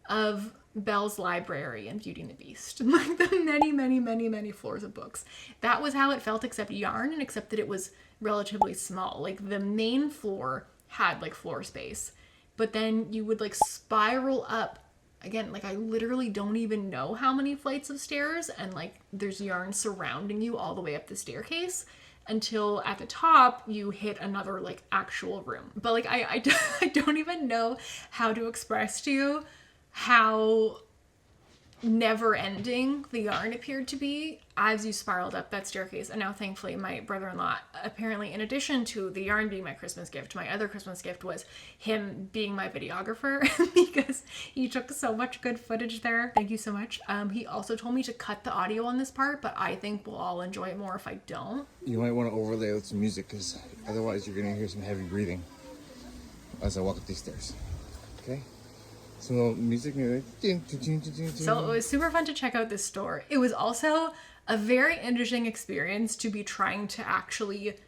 of Belle's Library and Beauty and the Beast. Like the many floors of books. That was how it felt, except yarn, and except that it was relatively small. Like the main floor had like floor space, but then you would like spiral up. Again, like I literally don't even know how many flights of stairs, and like there's yarn surrounding you all the way up the staircase until at the top you hit another like actual room. But like I don't even know how to express to you how never ending the yarn appeared to be as you spiraled up that staircase. And now thankfully my brother-in-law, apparently in addition to the yarn being my Christmas gift, my other Christmas gift was him being my videographer because he took so much good footage there. Thank you so much. He also told me to cut the audio on this part, but I think we'll all enjoy it more if I don't. You might want to overlay with some music, because otherwise you're going to hear some heavy breathing as I walk up these stairs. Okay? Some little music. So it was super fun to check out this store. It was also a very interesting experience to be trying to actually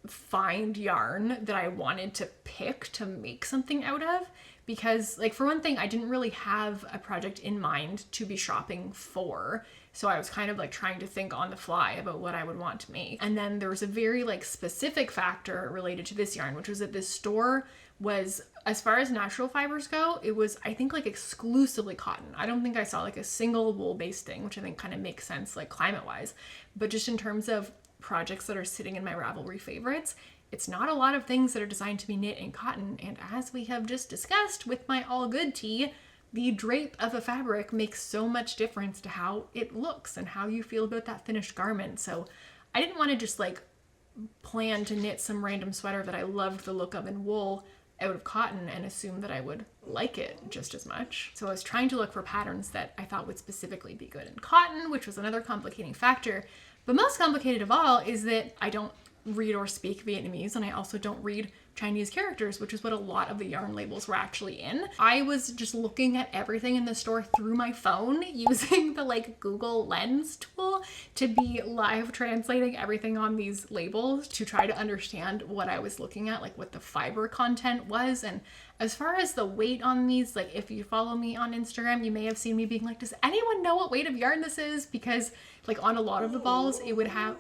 find yarn that I wanted to pick to make something out of, because like for one thing, I didn't really have a project in mind to be shopping for. So I was kind of like trying to think on the fly about what I would want to make. And then there was a very like specific factor related to this yarn, which was that this store was, as far as natural fibers go, it was, I think, like exclusively cotton. I don't think I saw like a single wool based thing, which I think kind of makes sense like climate wise. But just in terms of projects that are sitting in my Ravelry favorites, it's not a lot of things that are designed to be knit in cotton. And as we have just discussed with my Allgood Tee, the drape of a fabric makes so much difference to how it looks and how you feel about that finished garment. So I didn't want to just like plan to knit some random sweater that I loved the look of in wool out of cotton and assume that I would like it just as much. So I was trying to look for patterns that I thought would specifically be good in cotton, which was another complicating factor. But most complicated of all is that I don't read or speak Vietnamese, and I also don't read Chinese characters, which is what a lot of the yarn labels were actually in. I was just looking at everything in the store through my phone using the like Google Lens tool to be live translating everything on these labels to try to understand what I was looking at, like what the fiber content was. And as far as the weight on these, like if you follow me on Instagram, you may have seen me being like, does anyone know what weight of yarn this is? Because like on a lot of the balls it would have,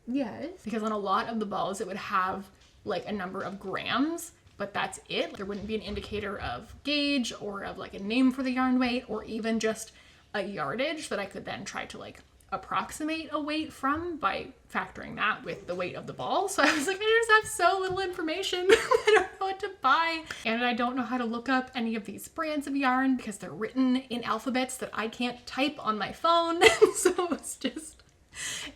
yes, because on a lot of the balls it would have like a number of grams, but that's it. There wouldn't be an indicator of gauge or of like a name for the yarn weight or even just a yardage that I could then try to like approximate a weight from by factoring that with the weight of the ball. So I was like, I just have so little information. I don't know what to buy. And I don't know how to look up any of these brands of yarn because they're written in alphabets that I can't type on my phone. So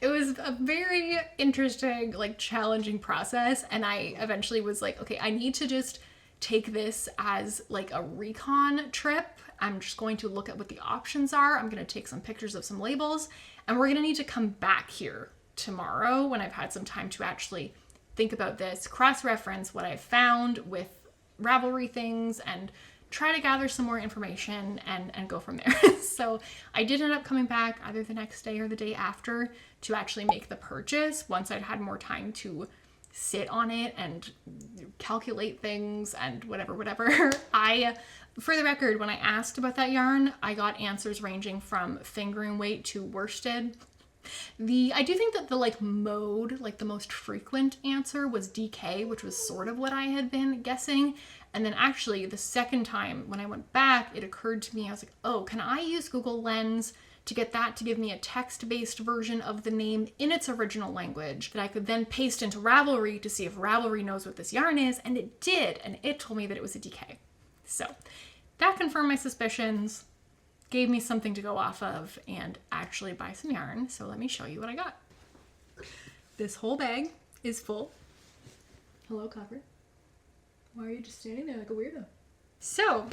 it was a very interesting, like challenging process. And I eventually was like, okay, I need to just take this as like a recon trip. I'm just going to look at what the options are. I'm going to take some pictures of some labels, and we're going to need to come back here tomorrow when I've had some time to actually think about this, cross-reference what I've found with Ravelry things, and try to gather some more information and go from there. So I did end up coming back either the next day or the day after to actually make the purchase once I'd had more time to sit on it and calculate things and whatever. For the record, when I asked about that yarn, I got answers ranging from fingering weight to worsted. I do think that the like mode, like the most frequent answer was DK, which was sort of what I had been guessing. And then actually the second time when I went back, it occurred to me, I was like, oh, can I use Google Lens to get that to give me a text-based version of the name in its original language that I could then paste into Ravelry to see if Ravelry knows what this yarn is? And it did, and it told me that it was a DK. So that confirmed my suspicions, gave me something to go off of and actually buy some yarn. So let me show you what I got. This whole bag is full. Hello, Copper. Why are you just standing there like a weirdo? So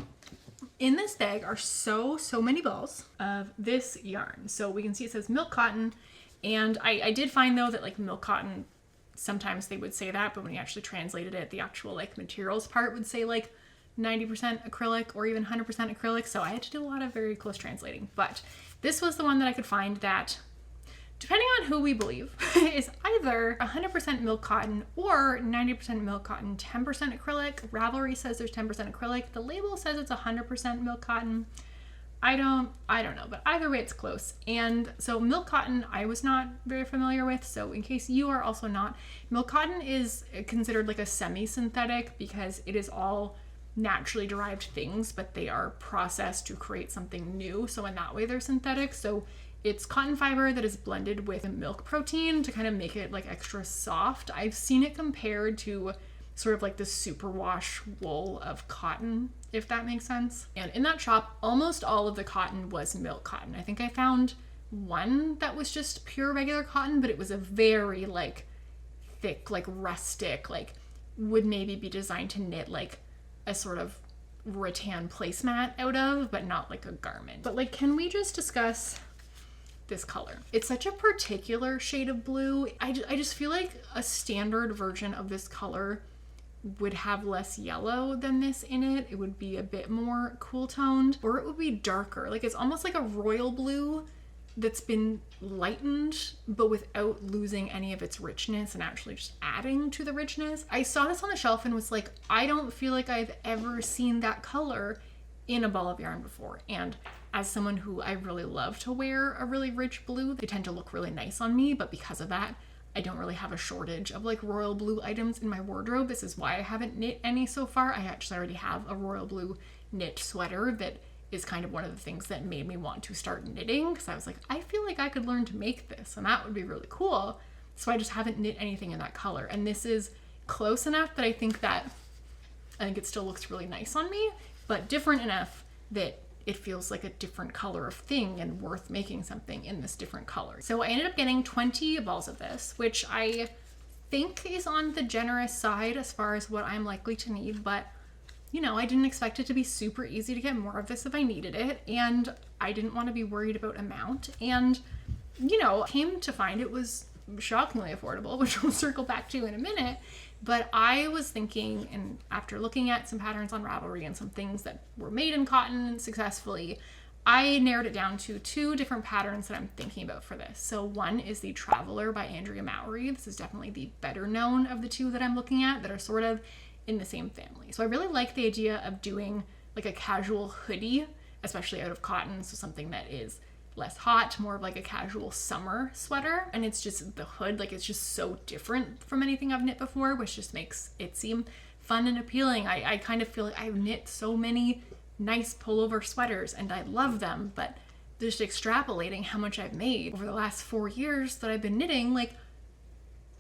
in this bag are so many balls of this yarn. So we can see it says milk cotton. And I did find though that like milk cotton, sometimes they would say that, but when you actually translated it, the actual like materials part would say like 90% acrylic or even 100% acrylic. So I had to do a lot of very close translating, but this was the one that I could find that, depending on who we believe, is either 100% milk cotton or 90% milk cotton, 10% acrylic. Ravelry says there's 10% acrylic. The label says it's 100% milk cotton. I don't know, but either way it's close. And so milk cotton I was not very familiar with. So in case you are also not, milk cotton is considered like a semi-synthetic because it is all naturally derived things, but they are processed to create something new. So in that way they're synthetic. So it's cotton fiber that is blended with milk protein to kind of make it like extra soft. I've seen it compared to sort of like the superwash wool of cotton, if that makes sense. And in that shop, almost all of the cotton was milk cotton. I think I found one that was just pure regular cotton, but it was a very like thick, like rustic, like would maybe be designed to knit like a sort of rattan placemat out of, but not like a garment. But like, can we just discuss this color? It's such a particular shade of blue. I just feel like a standard version of this color would have less yellow than this in it. It would be a bit more cool toned, or it would be darker. Like it's almost like a royal blue that's been lightened, but without losing any of its richness and actually just adding to the richness. I saw this on the shelf and was like, I don't feel like I've ever seen that color in a ball of yarn before. And as someone who I really love to wear a really rich blue, they tend to look really nice on me, but because of that, I don't really have a shortage of like royal blue items in my wardrobe. This is why I haven't knit any so far. I actually already have a royal blue knit sweater that is kind of one of the things that made me want to start knitting, because I was like, I feel like I could learn to make this and that would be really cool. So I just haven't knit anything in that color. And this is close enough that I think it still looks really nice on me, but different enough that it feels like a different color of thing and worth making something in this different color. So I ended up getting 20 balls of this, which I think is on the generous side as far as what I'm likely to need, but you know, I didn't expect it to be super easy to get more of this if I needed it, and I didn't want to be worried about amount, and you know, came to find it was shockingly affordable, which we'll circle back to in a minute. But I was thinking, and after looking at some patterns on Ravelry and some things that were made in cotton successfully, I narrowed it down to 2 different patterns that I'm thinking about for this. So one is the Traveler by Andrea Mowry. This is definitely the better known of the 2 that I'm looking at that are sort of in the same family. So I really like the idea of doing like a casual hoodie, especially out of cotton. So something that is less hot, more of like a casual summer sweater. And it's just the hood, like it's just so different from anything I've knit before, which just makes it seem fun and appealing. I kind of feel like I've knit so many nice pullover sweaters and I love them, but just extrapolating how much I've made over the last 4 years that I've been knitting, like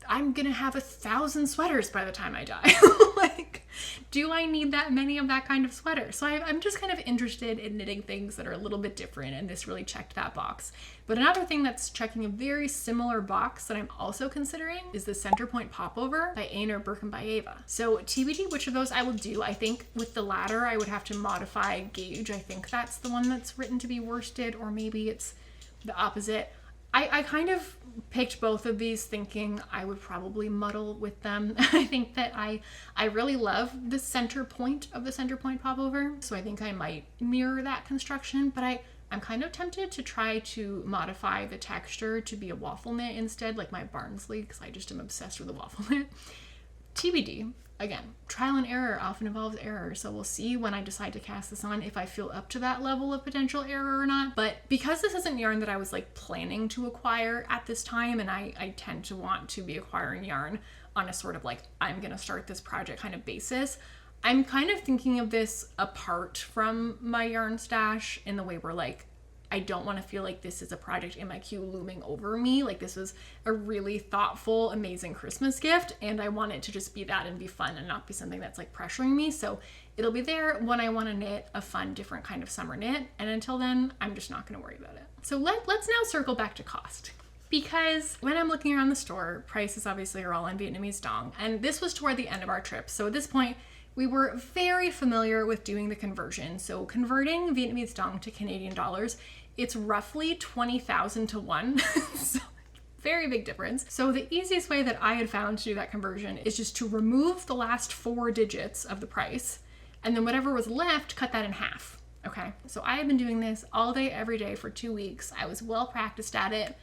I'm gonna have 1,000 sweaters by the time I die. Like, do I need that many of that kind of sweater? So I'm just kind of interested in knitting things that are a little bit different, and this really checked that box. But another thing that's checking a very similar box that I'm also considering is the Center Point Popover by Einar Birkenbayeva. So TBD which of those I will do. I think with the latter I would have to modify gauge. I think that's the one that's written to be worsted, or maybe it's the opposite. I kind of picked both of these thinking I would probably muddle with them. I think that I really love the center point of the Center Point Popover, so I think I might mirror that construction, but I'm kind of tempted to try to modify the texture to be a waffle knit instead, like my Barnsley, because I just am obsessed with a waffle knit. TBD. Again, trial and error often involves error, so we'll see when I decide to cast this on if I feel up to that level of potential error or not. But because this isn't yarn that I was like planning to acquire at this time, and I tend to want to be acquiring yarn on a sort of like I'm gonna start this project kind of basis, I'm kind of thinking of this apart from my yarn stash in the way where like I don't want to feel like this is a project in my queue looming over me. Like this was a really thoughtful, amazing Christmas gift, and I want it to just be that and be fun and not be something that's like pressuring me. So it'll be there when I want to knit a fun, different kind of summer knit, and until then, I'm just not going to worry about it. So let's now circle back to cost. Because when I'm looking around the store, prices obviously are all in Vietnamese dong, and this was toward the end of our trip. So at this point, we were very familiar with doing the conversion. So converting Vietnamese dong to Canadian dollars, it's roughly 20,000 to 1. So very big difference. So the easiest way that I had found to do that conversion is just to remove the last 4 digits of the price, and then whatever was left, cut that in half. Okay, so I have been doing this all day, every day for 2 weeks. I was well practiced at it.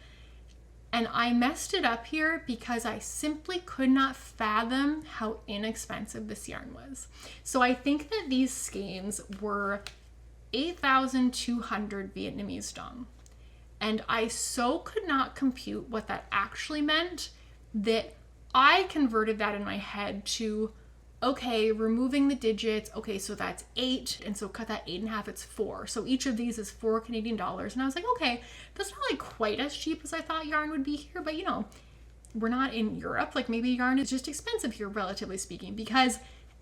And I messed it up here because I simply could not fathom how inexpensive this yarn was. So I think that these skeins were 8,200 Vietnamese dong. And I so could not compute what that actually meant that I converted that in my head to, okay, removing the digits, okay, so that's 8, and so cut that 8 in half, it's 4. So each of these is 4 Canadian dollars. And I was like, okay, that's not like quite as cheap as I thought yarn would be here, but you know, we're not in Europe. Like maybe yarn is just expensive here, relatively speaking, because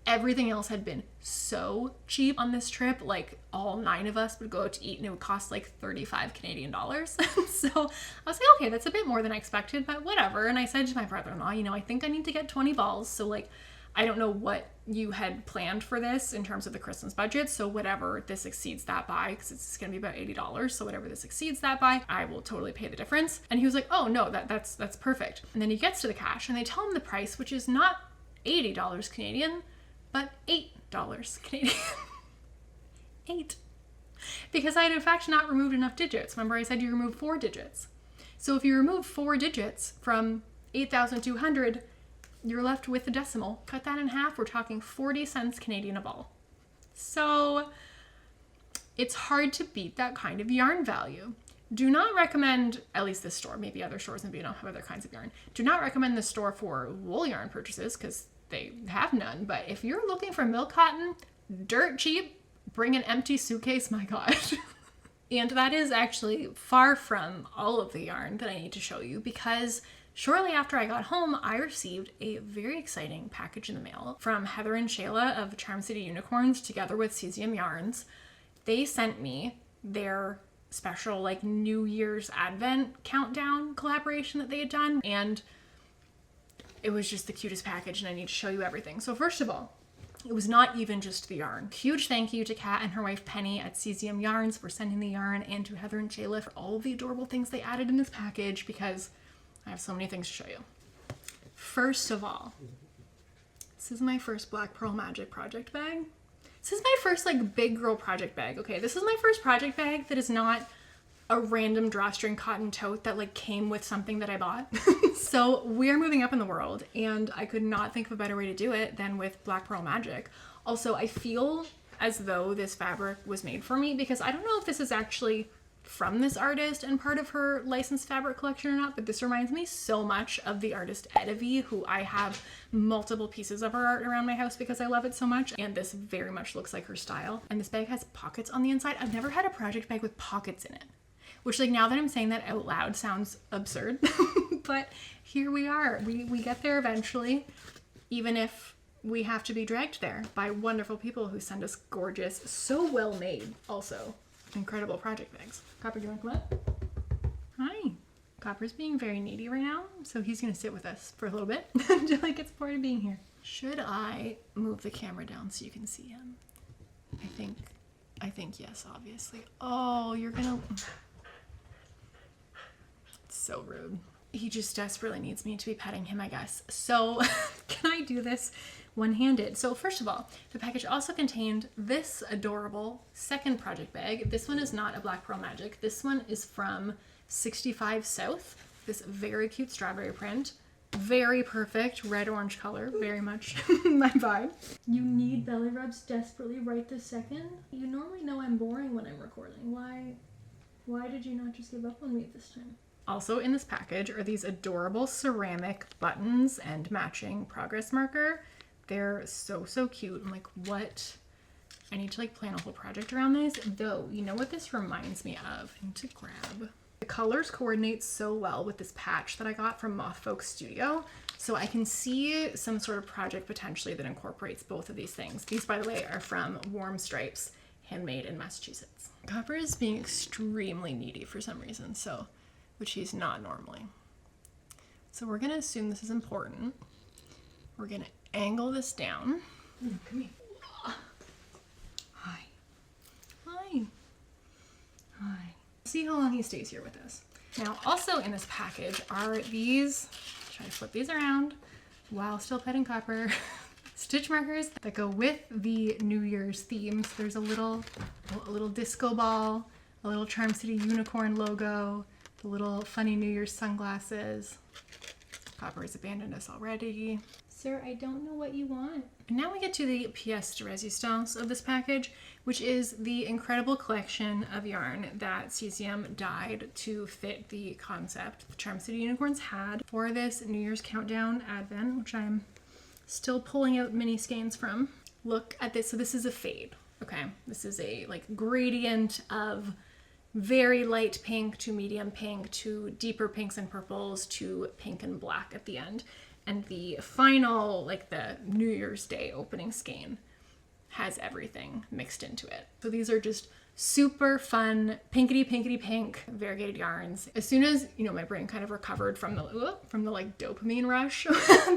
everything else had been so cheap on this trip. Like all 9 of us would go out to eat and it would cost like 35 Canadian dollars. So I was like, okay, that's a bit more than I expected, but whatever. And I said to my brother-in-law, you know, I think I need to get 20 balls. So like, I don't know what you had planned for this in terms of the Christmas budget. So whatever this exceeds that by, because it's going to be about $80. So whatever this exceeds that by, I will totally pay the difference. And he was like, oh no, that's perfect. And then he gets to the cash and they tell him the price, which is not $80 Canadian, but $8 Canadian. 8. because I had in fact not removed enough digits. Remember I said you remove 4 digits. So if you remove 4 digits from 8,200, you're left with a decimal. Cut that in half, we're talking 40 cents Canadian a ball. So it's hard to beat that kind of yarn value. Do not recommend, at least this store, maybe other stores maybe don't have other kinds of yarn. Do not recommend this store for wool yarn purchases because they have none. But if you're looking for milk cotton, dirt cheap, bring an empty suitcase, my God. And that is actually far from all of the yarn that I need to show you, because shortly after I got home, I received a very exciting package in the mail from Heather and Shayla of Charm City Unicorns together with Cesium Yarns. They sent me their special like New Year's Advent countdown collaboration that they had done, and it was just the cutest package, and I need to show you everything. So first of all, it was not even just the yarn. Huge thank you to Kat and her wife Penny at Cesium Yarns for sending the yarn, and to Heather and Shayla for all of the adorable things they added in this package, because I have so many things to show you. First of all, this is my first Black Pearl Magic project bag. This is my first like big girl project bag. Okay, this is my first project bag that is not a random drawstring cotton tote that like came with something that I bought. So we're moving up in the world, and I could not think of a better way to do it than with Black Pearl Magic. Also, I feel as though this fabric was made for me, because I don't know if this is actually from this artist and part of her licensed fabric collection or not, but this reminds me so much of the artist Edavi, who I have multiple pieces of her art around my house because I love it so much, and this very much looks like her style. And this bag has pockets on the inside. I've never had a project bag with pockets in it, which like now that I'm saying that out loud sounds absurd, but here we are. We get there eventually, even if we have to be dragged there by wonderful people who send us gorgeous, so well made, also incredible project bags. Copper, do you want to come up? Hi. Copper's being very needy right now, so he's gonna sit with us for a little bit until he gets bored of being here. Should I move the camera down so you can see him? I think yes, obviously. Oh, you're gonna... It's so rude. He just desperately needs me to be petting him, I guess. So can I do this one-handed? So first of all, the package also contained this adorable second project bag. This one is not a Black Pearl Magic. This one is from 65 South. This very cute strawberry print. Very perfect red-orange color. Very much my vibe. You need belly rubs desperately right this second? You normally know I'm boring when I'm recording. Why did you not just give up on me this time? Also in this package are these adorable ceramic buttons and matching progress marker. They're so, so cute. I'm like, what? I need to like plan a whole project around this. Though, you know what this reminds me of? I need to grab. The colors coordinate so well with this patch that I got from Mothfolk Studio. So I can see some sort of project potentially that incorporates both of these things. These, by the way, are from Warm Stripes, handmade in Massachusetts. Copper is being extremely needy for some reason, so... which he's not normally. So we're gonna assume this is important. We're gonna angle this down. Come here. Hi. Hi. Hi. See how long he stays here with us. Now, also in this package are these, try to flip these around while still petting Copper, stitch markers that go with the New Year's themes. There's a little disco ball, a little Charm City Unicorn logo, the little funny New Year's sunglasses. Copper has abandoned us already. Sir, I don't know what you want. And now we get to the pièce de résistance of this package, which is the incredible collection of yarn that Cesium dyed to fit the concept the Charm City Unicorns had for this New Year's Countdown Advent, which I'm still pulling out mini skeins from. Look at this. So this is a fade, okay? This is a like gradient of very light pink to medium pink to deeper pinks and purples to pink and black at the end. And the final, like the New Year's Day opening skein has everything mixed into it. So these are just super fun, pinkety pink variegated yarns. As soon as, you know, my brain kind of recovered from the like dopamine rush,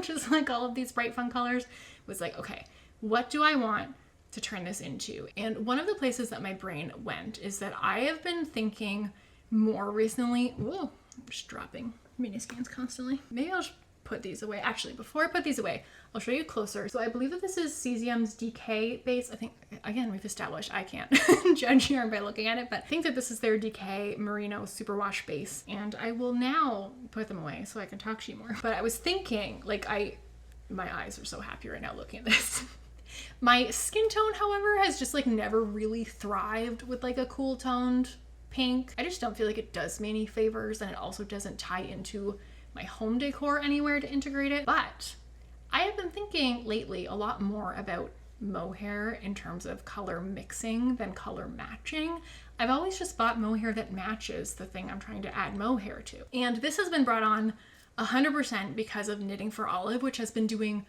just like all of these bright fun colors, was like, okay, what do I want to turn this into? And one of the places that my brain went is that I have been thinking more recently, I'm just dropping mini skeins constantly. Maybe I'll put these away. Actually, before I put these away, I'll show you closer. So I believe that this is Cesium's DK base. I think, again, we've established I can't judge yarn by looking at it, but I think that this is their DK Merino Superwash base. And I will now put them away so I can talk to you more. But I was thinking, like, my eyes are so happy right now looking at this. My skin tone, however, has just like never really thrived with like a cool toned pink. I just don't feel like it does me any favors, and it also doesn't tie into my home decor anywhere to integrate it. But I have been thinking lately a lot more about mohair in terms of color mixing than color matching. I've always just bought mohair that matches the thing I'm trying to add mohair to. And this has been brought on 100% because of Knitting for Olive, which has been doing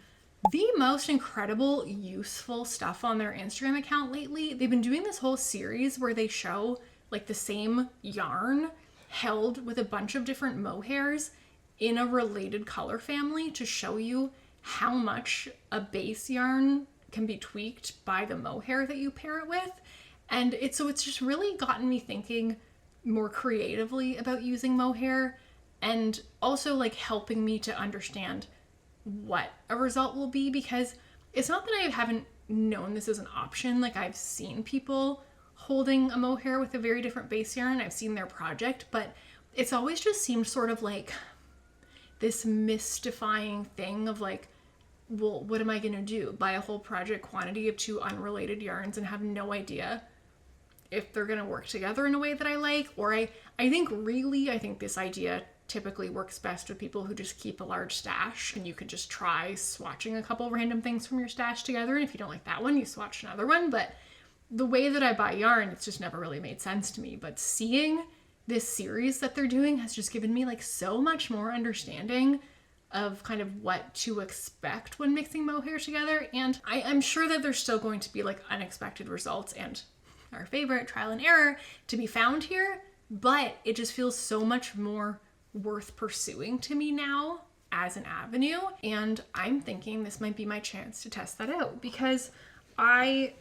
the most incredible, useful stuff on their Instagram account lately. They've been doing this whole series where they show like the same yarn held with a bunch of different mohairs in a related color family to show you how much a base yarn can be tweaked by the mohair that you pair it with. And it's just really gotten me thinking more creatively about using mohair, and also like helping me to understand what a result will be, because it's not that I haven't known this as an option. Like, I've seen people holding a mohair with a very different base yarn. I've seen their project, but it's always just seemed sort of like this mystifying thing of like, well, what am I gonna do? Buy a whole project quantity of 2 unrelated yarns and have no idea if they're gonna work together in a way that I like? Or I think this idea typically works best with people who just keep a large stash, and you could just try swatching a couple random things from your stash together, and if you don't like that one, you swatch another one. But the way that I buy yarn, it's just never really made sense to me. But seeing this series that they're doing has just given me like so much more understanding of kind of what to expect when mixing mohair together. And I'm sure that there's still going to be like unexpected results and our favorite trial and error to be found here, but it just feels so much more worth pursuing to me now as an avenue. And I'm thinking this might be my chance to test that out, because I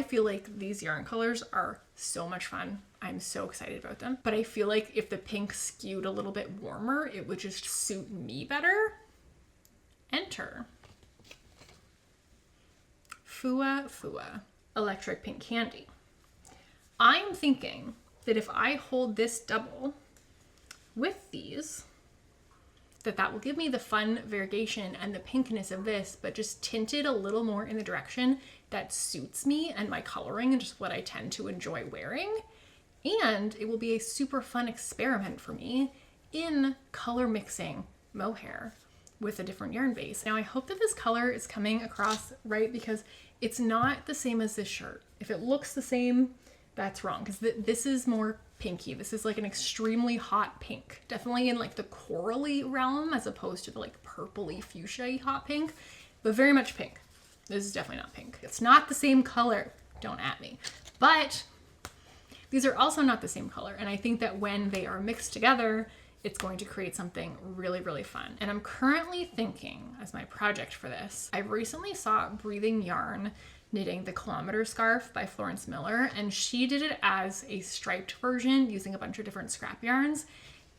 feel like these yarn colors are so much fun. I'm so excited about them, but I feel like if the pink skewed a little bit warmer, it would just suit me better. Enter Fua Fua Electric Pink Candy. I'm thinking that if I hold this double with these, that will give me the fun variegation and the pinkness of this, but just tinted a little more in the direction that suits me and my coloring and just what I tend to enjoy wearing. And it will be a super fun experiment for me in color mixing mohair with a different yarn base. Now I hope that this color is coming across right, because it's not the same as this shirt. If it looks the same, that's wrong, because this is more pinky. This is like an extremely hot pink, definitely in like the corally realm as opposed to the like purpley fuchsia hot pink, but very much pink. This is definitely not pink. It's not the same color, don't at me, but these are also not the same color. And I think that when they are mixed together, it's going to create something really, really fun. And I'm currently thinking, as my project for this, I recently saw Breathing Yarn knitting the Kilometer Scarf by Florence Miller, and she did it as a striped version using a bunch of different scrap yarns.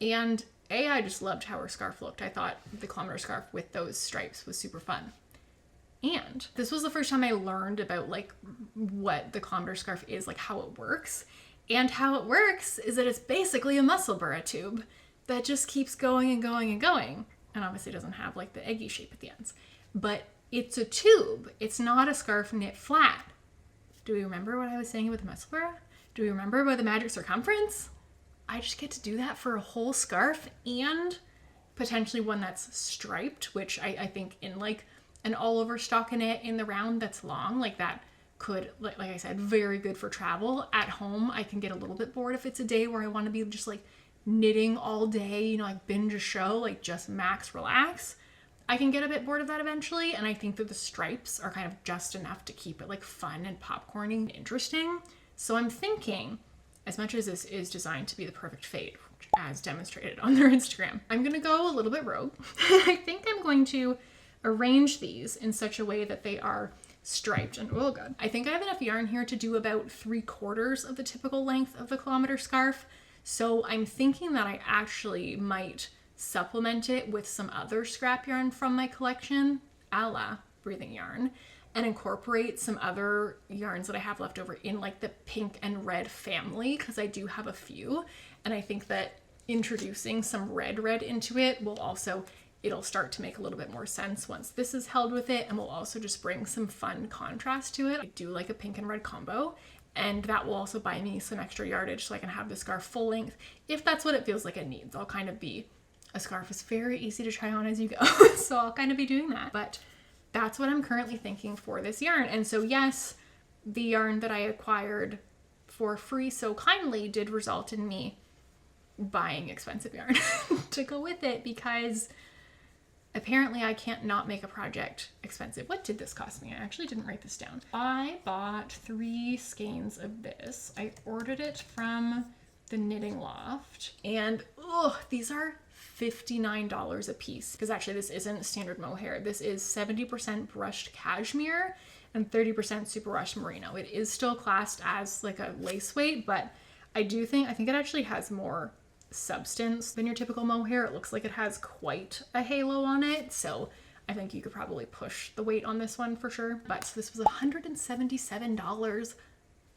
And I just loved how her scarf looked. I thought the Kilometer Scarf with those stripes was super fun. And this was the first time I learned about like what the Kilometer Scarf is, like how it works. And how it works is that it's basically a muscle burra tube that just keeps going and going and going. And obviously doesn't have like the eggy shape at the ends, but it's a tube. It's not a scarf knit flat. Do we remember what I was saying about the muscle burra? Do we remember about the magic circumference? I just get to do that for a whole scarf, and potentially one that's striped, which I think in like an all over stockinette in the round that's long, like that could, like I said, very good for travel. At home, I can get a little bit bored if it's a day where I want to be just like knitting all day, you know, like binge a show, like just max relax. I can get a bit bored of that eventually, and I think that the stripes are kind of just enough to keep it like fun and popcorny and interesting. So I'm thinking, as much as this is designed to be the perfect fade, as demonstrated on their Instagram, I'm gonna go a little bit rogue. I think I'm going to arrange these in such a way that they are striped and oh god. I think I have enough yarn here to do about 3/4 of the typical length of the Kilometer Scarf. So I'm thinking that I actually might supplement it with some other scrap yarn from my collection, a la breathing yarn, and incorporate some other yarns that I have left over in like the pink and red family, because I do have a few. And I think that introducing some red into it will also, it'll start to make a little bit more sense once this is held with it, and will also just bring some fun contrast to it. I do like a pink and red combo, and that will also buy me some extra yardage so I can have the scarf full length if that's what it feels like it needs. I'll kind of be, a scarf is very easy to try on as you go, so I'll kind of be doing that. But that's what I'm currently thinking for this yarn. And so yes, the yarn that I acquired for free so kindly did result in me buying expensive yarn to go with it, because apparently I can't not make a project expensive. What did this cost me? I actually didn't write this down. I bought 3 skeins of this. I ordered it from the Knitting Loft, and these are $59 a piece, because actually this isn't standard mohair. This is 70% brushed cashmere and 30% superwash merino. It is still classed as like a lace weight, but I think it actually has more substance than your typical mohair. It looks like it has quite a halo on it, so I think you could probably push the weight on this one for sure. But so this was $177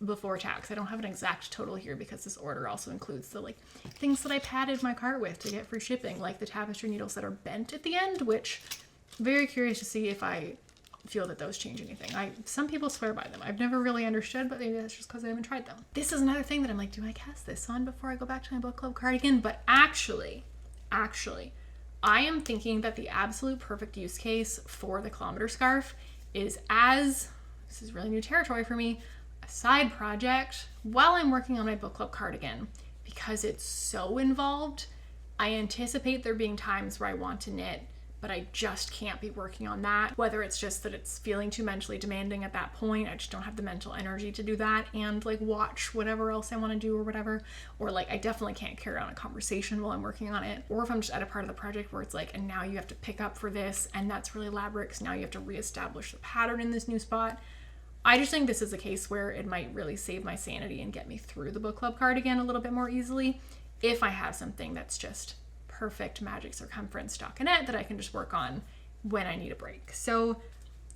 before tax. I don't have an exact total here because this order also includes the like things that I padded my cart with to get free shipping, like the tapestry needles that are bent at the end, which I'm very curious to see if I feel that those change anything. Some people swear by them. I've never really understood, but maybe that's just because I haven't tried them. This is another thing that I'm like, do I cast this on before I go back to my book club cardigan? But actually, I am thinking that the absolute perfect use case for the kilometer scarf is this is really new territory for me, a side project while I'm working on my book club cardigan, because it's so involved. I anticipate there being times where I want to knit, but I just can't be working on that. Whether it's just that it's feeling too mentally demanding at that point, I just don't have the mental energy to do that and like watch whatever else I want to do or whatever. Or like I definitely can't carry on a conversation while I'm working on it. Or if I'm just at a part of the project where it's like, and now you have to pick up for this, and that's really elaborate because now you have to reestablish the pattern in this new spot. I just think this is a case where it might really save my sanity and get me through the book club cardigan a little bit more easily if I have something that's just perfect magic circumference stockinette that I can just work on when I need a break. So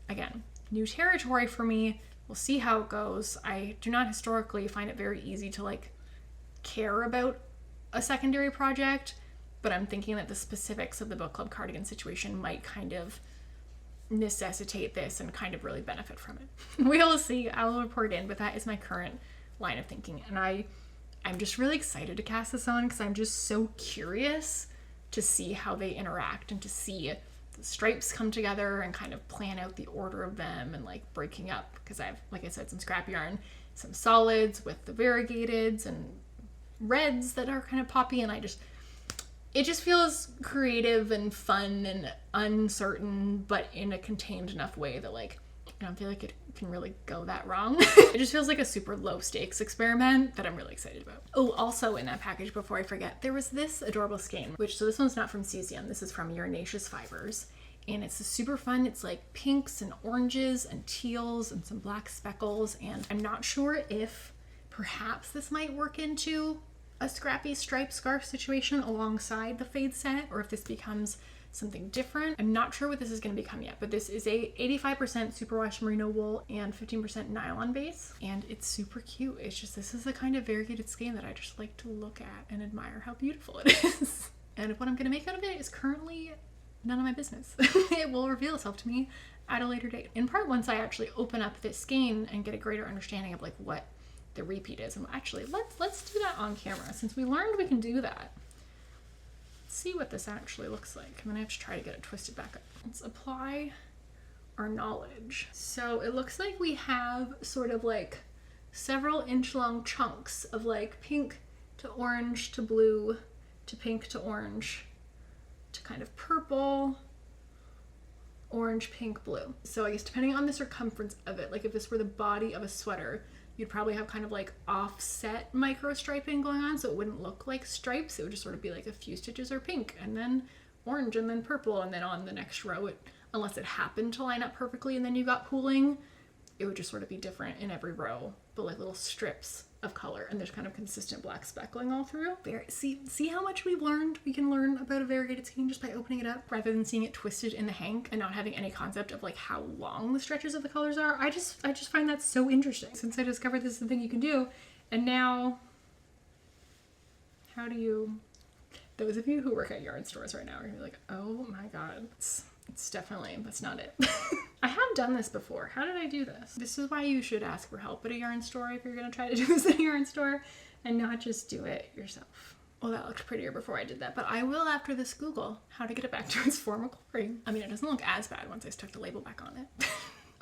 again, new territory for me. We'll see how it goes. I do not historically find it very easy to like care about a secondary project, but I'm thinking that the specifics of the book club cardigan situation might kind of necessitate this and kind of really benefit from it. We will see. I'll report in, but that is my current line of thinking. And I'm just really excited to cast this on because I'm just so curious to see how they interact and to see the stripes come together and kind of plan out the order of them and like breaking up, because I have, like I said, some scrap yarn, some solids with the variegateds and reds that are kind of poppy, and it just feels creative and fun and uncertain, but in a contained enough way that like I don't feel like it can really go that wrong. It just feels like a super low stakes experiment that I'm really excited about. Oh, also in that package, before I forget, there was this adorable skein, so this one's not from Cesium, this is from Ewenicorns Fibers. And it's super fun. It's like pinks and oranges and teals and some black speckles. And I'm not sure if perhaps this might work into a scrappy stripe scarf situation alongside the fade set, or if this becomes something different. I'm not sure what this is going to become yet, but this is a 85% superwash merino wool and 15% nylon base, and it's super cute. It's just, this is the kind of variegated skein that I just like to look at and admire how beautiful it is. And what I'm going to make out of it is currently none of my business. It will reveal itself to me at a later date. In part, once I actually open up this skein and get a greater understanding of like what the repeat is. And actually, let's do that on camera, since we learned we can do that. See what this actually looks like. I'm gonna have to try to get it twisted back up. Let's apply our knowledge. So it looks like we have sort of like several inch long chunks of like pink to orange to blue to pink to orange to kind of purple, orange, pink, blue. So I guess depending on the circumference of it, like if this were the body of a sweater, you'd probably have kind of like offset micro striping going on, so it wouldn't look like stripes. It would just sort of be like a few stitches are pink and then orange and then purple, and then on the next row, unless it happened to line up perfectly and then you got pooling, it would just sort of be different in every row, but like little strips of color, and there's kind of consistent black speckling all through. See how much we've learned? We can learn about a variegated skein just by opening it up rather than seeing it twisted in the hank and not having any concept of like how long the stretches of the colors are. I just find that so interesting since I discovered this is the thing you can do. And now, how do you, those of you who work at yarn stores right now are gonna be like, oh my God, it's definitely, that's not it. I have done this before. How did I do this? This is why you should ask for help at a yarn store if you're gonna try to do this at a yarn store and not just do it yourself. Well, that looked prettier before I did that, but I will after this Google how to get it back to its former glory. I mean, it doesn't look as bad once I stuck the label back on it.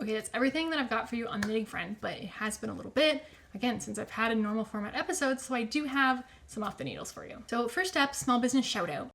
Okay, that's everything that I've got for you on Knitting Friend, but it has been a little bit, again, since I've had a normal format episode, so I do have some off the needles for you. So first up, small business shout out.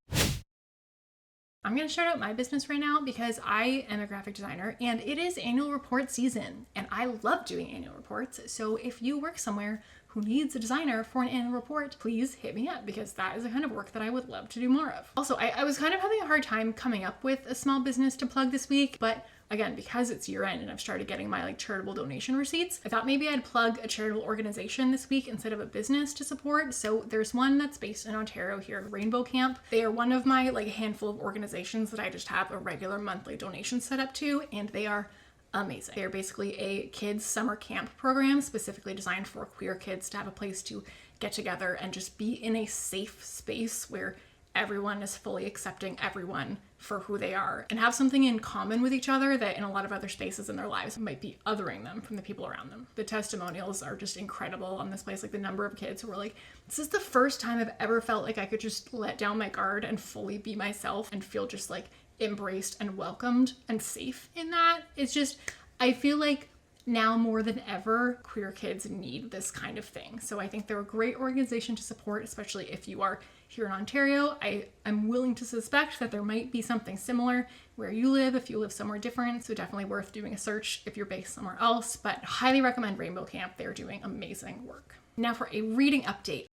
I'm going to shout out my business right now because I am a graphic designer and it is annual report season and I love doing annual reports. So if you work somewhere who needs a designer for an annual report, please hit me up because that is the kind of work that I would love to do more of. Also, I was kind of having a hard time coming up with a small business to plug this week, but again, because it's year end and I've started getting my like charitable donation receipts, I thought maybe I'd plug a charitable organization this week instead of a business to support. So there's one that's based in Ontario here, Rainbow Camp. They are one of my like handful of organizations that I just have a regular monthly donation set up to, and they are amazing. They're basically a kids summer camp program specifically designed for queer kids to have a place to get together and just be in a safe space where everyone is fully accepting everyone for who they are and have something in common with each other that in a lot of other spaces in their lives might be othering them from the people around them. The testimonials are just incredible on this place. Like the number of kids who are like, this is the first time I've ever felt like I could just let down my guard and fully be myself and feel just like embraced and welcomed and safe in that. It's just, I feel like now more than ever, queer kids need this kind of thing. So I think they're a great organization to support, especially if you are here in Ontario. I'm willing to suspect that there might be something similar where you live if you live somewhere different. So definitely worth doing a search if you're based somewhere else, but highly recommend Rainbow Camp. They're doing amazing work. Now for a reading update.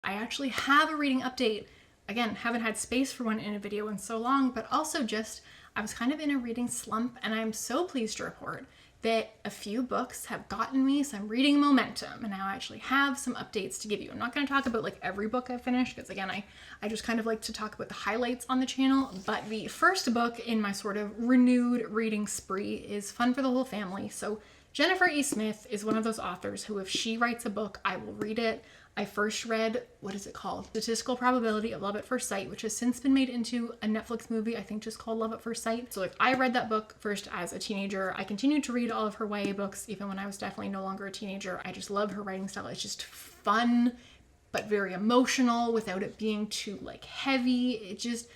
I actually have a reading update. Again, haven't had space for one in a video in so long, but also just I was kind of in a reading slump and I'm so pleased to report that a few books have gotten me some reading momentum and now I actually have some updates to give you. I'm not going to talk about like every book I finished because again, I just kind of like to talk about the highlights on the channel, but the first book in my sort of renewed reading spree is Fun for the Whole Family. So Jennifer E. Smith is one of those authors who if she writes a book, I will read it. I first read, what is it called? Statistical Probability of Love at First Sight, which has since been made into a Netflix movie, I think just called Love at First Sight. So like I read that book first as a teenager. I continued to read all of her YA books, even when I was definitely no longer a teenager. I just love her writing style. It's just fun, but very emotional without it being too like heavy. It just,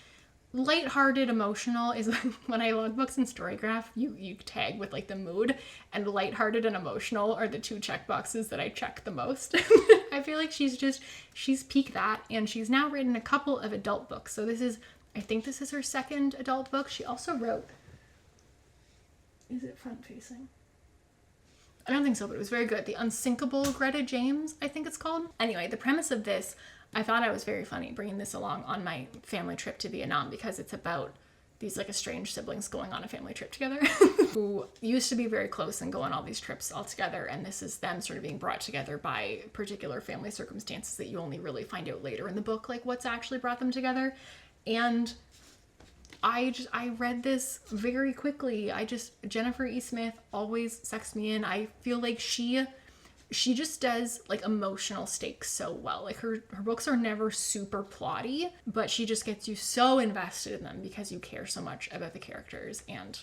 lighthearted emotional is when I load books in Storygraph, you tag with like the mood, and lighthearted and emotional are the two check boxes that I check the most. I feel like she's peaked that, and she's now written a couple of adult books. So I think this is her second adult book. She also wrote, is it front facing? I don't think so, but it was very good. The Unsinkable Greta James, I think it's called. Anyway, the premise of this, I thought I was very funny bringing this along on my family trip to Vietnam because it's about these like estranged siblings going on a family trip together who used to be very close and go on all these trips all together. And this is them sort of being brought together by particular family circumstances that you only really find out later in the book, like what's actually brought them together. And I read this very quickly. Jennifer E. Smith always sucks me in. I feel like she just does like emotional stakes so well. Like her books are never super plotty, but she just gets you so invested in them because you care so much about the characters. And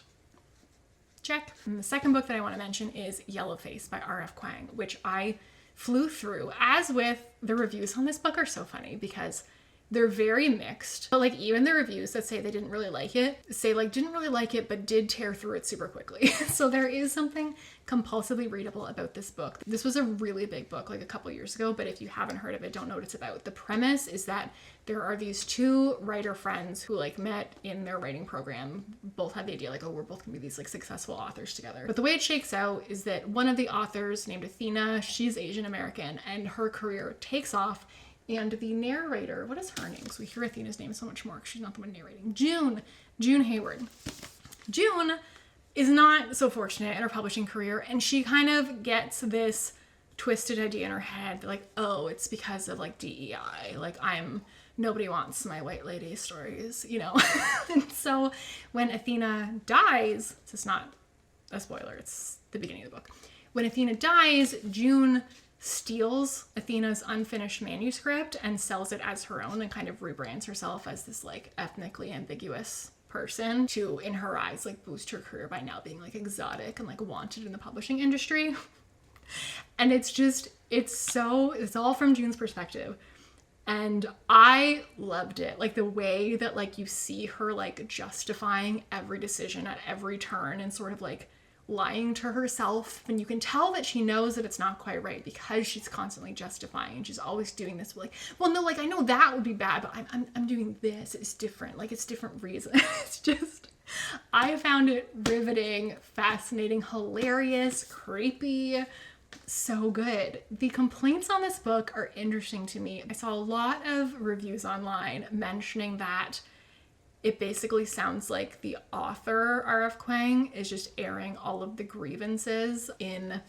check. And the second book that I want to mention is Yellowface by R.F. Kuang, which I flew through. As with the reviews on this book are so funny because they're very mixed, but like even the reviews that say they didn't really like it, say like didn't really like it, but did tear through it super quickly. So there is something compulsively readable about this book. This was a really big book like a couple years ago, but if you haven't heard of it, don't know what it's about. The premise is that there are these two writer friends who like met in their writing program, both had the idea like, oh, we're both gonna be these like successful authors together. But the way it shakes out is that one of the authors named Athena, she's Asian American, and her career takes off. And the narrator, what is her name? Because we hear Athena's name so much more because she's not the one narrating. June Hayward. June is not so fortunate in her publishing career, and she kind of gets this twisted idea in her head, like, oh, it's because of like DEI, like nobody wants my white lady stories, you know. And so when Athena dies, it's not a spoiler, it's the beginning of the book. When Athena dies, June steals Athena's unfinished manuscript and sells it as her own and kind of rebrands herself as this like ethnically ambiguous person to, in her eyes, like boost her career by now being like exotic and like wanted in the publishing industry. And it's all from June's perspective. And I loved it. Like the way that like you see her like justifying every decision at every turn and sort of like lying to herself, and you can tell that she knows that it's not quite right because she's constantly justifying, and she's always doing this like, well, no, like I know that would be bad, but I'm doing this, it's different, like it's different reason. It's just, I found it riveting, fascinating, hilarious, creepy, so good. The complaints on this book are interesting to me. I saw a lot of reviews online mentioning that it basically sounds like the author, R.F. Kuang, is just airing all of the grievances in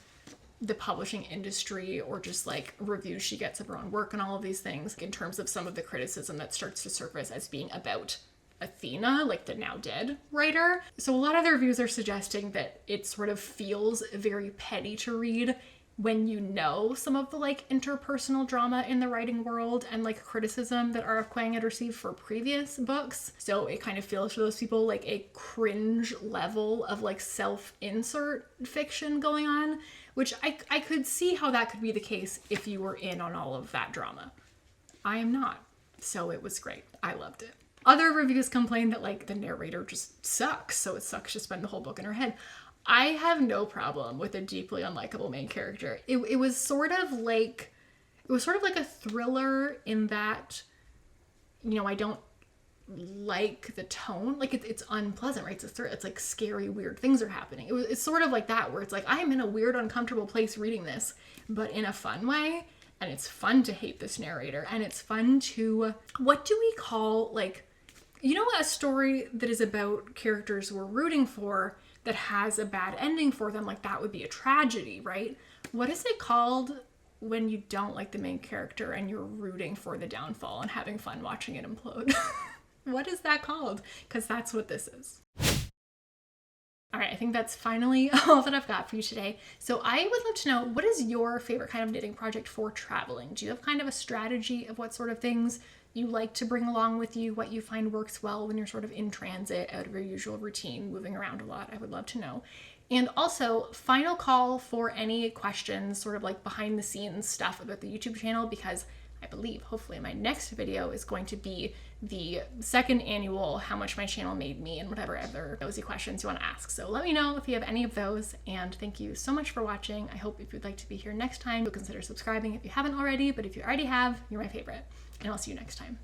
the publishing industry or just like reviews she gets of her own work and all of these things in terms of some of the criticism that starts to surface as being about Athena, like the now dead writer. So a lot of the reviews are suggesting that it sort of feels very petty to read when you know some of the like interpersonal drama in the writing world and like criticism that R.F. Kuang had received for previous books. So it kind of feels for those people like a cringe level of like self-insert fiction going on, which I could see how that could be the case if you were in on all of that drama. I am not. So it was great. I loved it. Other reviews complained that like the narrator just sucks, so it sucks to spend the whole book in her head. I have no problem with a deeply unlikable main character. It was sort of like a thriller in that, you know, I don't like the tone. Like it's unpleasant, right? It's like scary, weird things are happening. It's sort of like that where it's like I'm in a weird, uncomfortable place reading this, but in a fun way. And it's fun to hate this narrator, and it's fun to, what do we call, like, you know, a story that is about characters we're rooting for that has a bad ending for them, like that would be a tragedy, right? What is it called when you don't like the main character and you're rooting for the downfall and having fun watching it implode? What is that called? Because that's what this is. All right, I think that's finally all that I've got for you today. So I would love to know, what is your favorite kind of knitting project for traveling? Do you have kind of a strategy of what sort of things you like to bring along with you, what you find works well when you're sort of in transit out of your usual routine, moving around a lot? I would love to know. And also, final call for any questions, sort of like behind the scenes stuff about the YouTube channel, because I believe, hopefully, my next video is going to be the second annual how much my channel made me and whatever other nosy questions you want to ask. So let me know if you have any of those, and thank you so much for watching. I hope if you'd like to be here next time, you'll consider subscribing if you haven't already, but if you already have, you're my favorite. And I'll see you next time.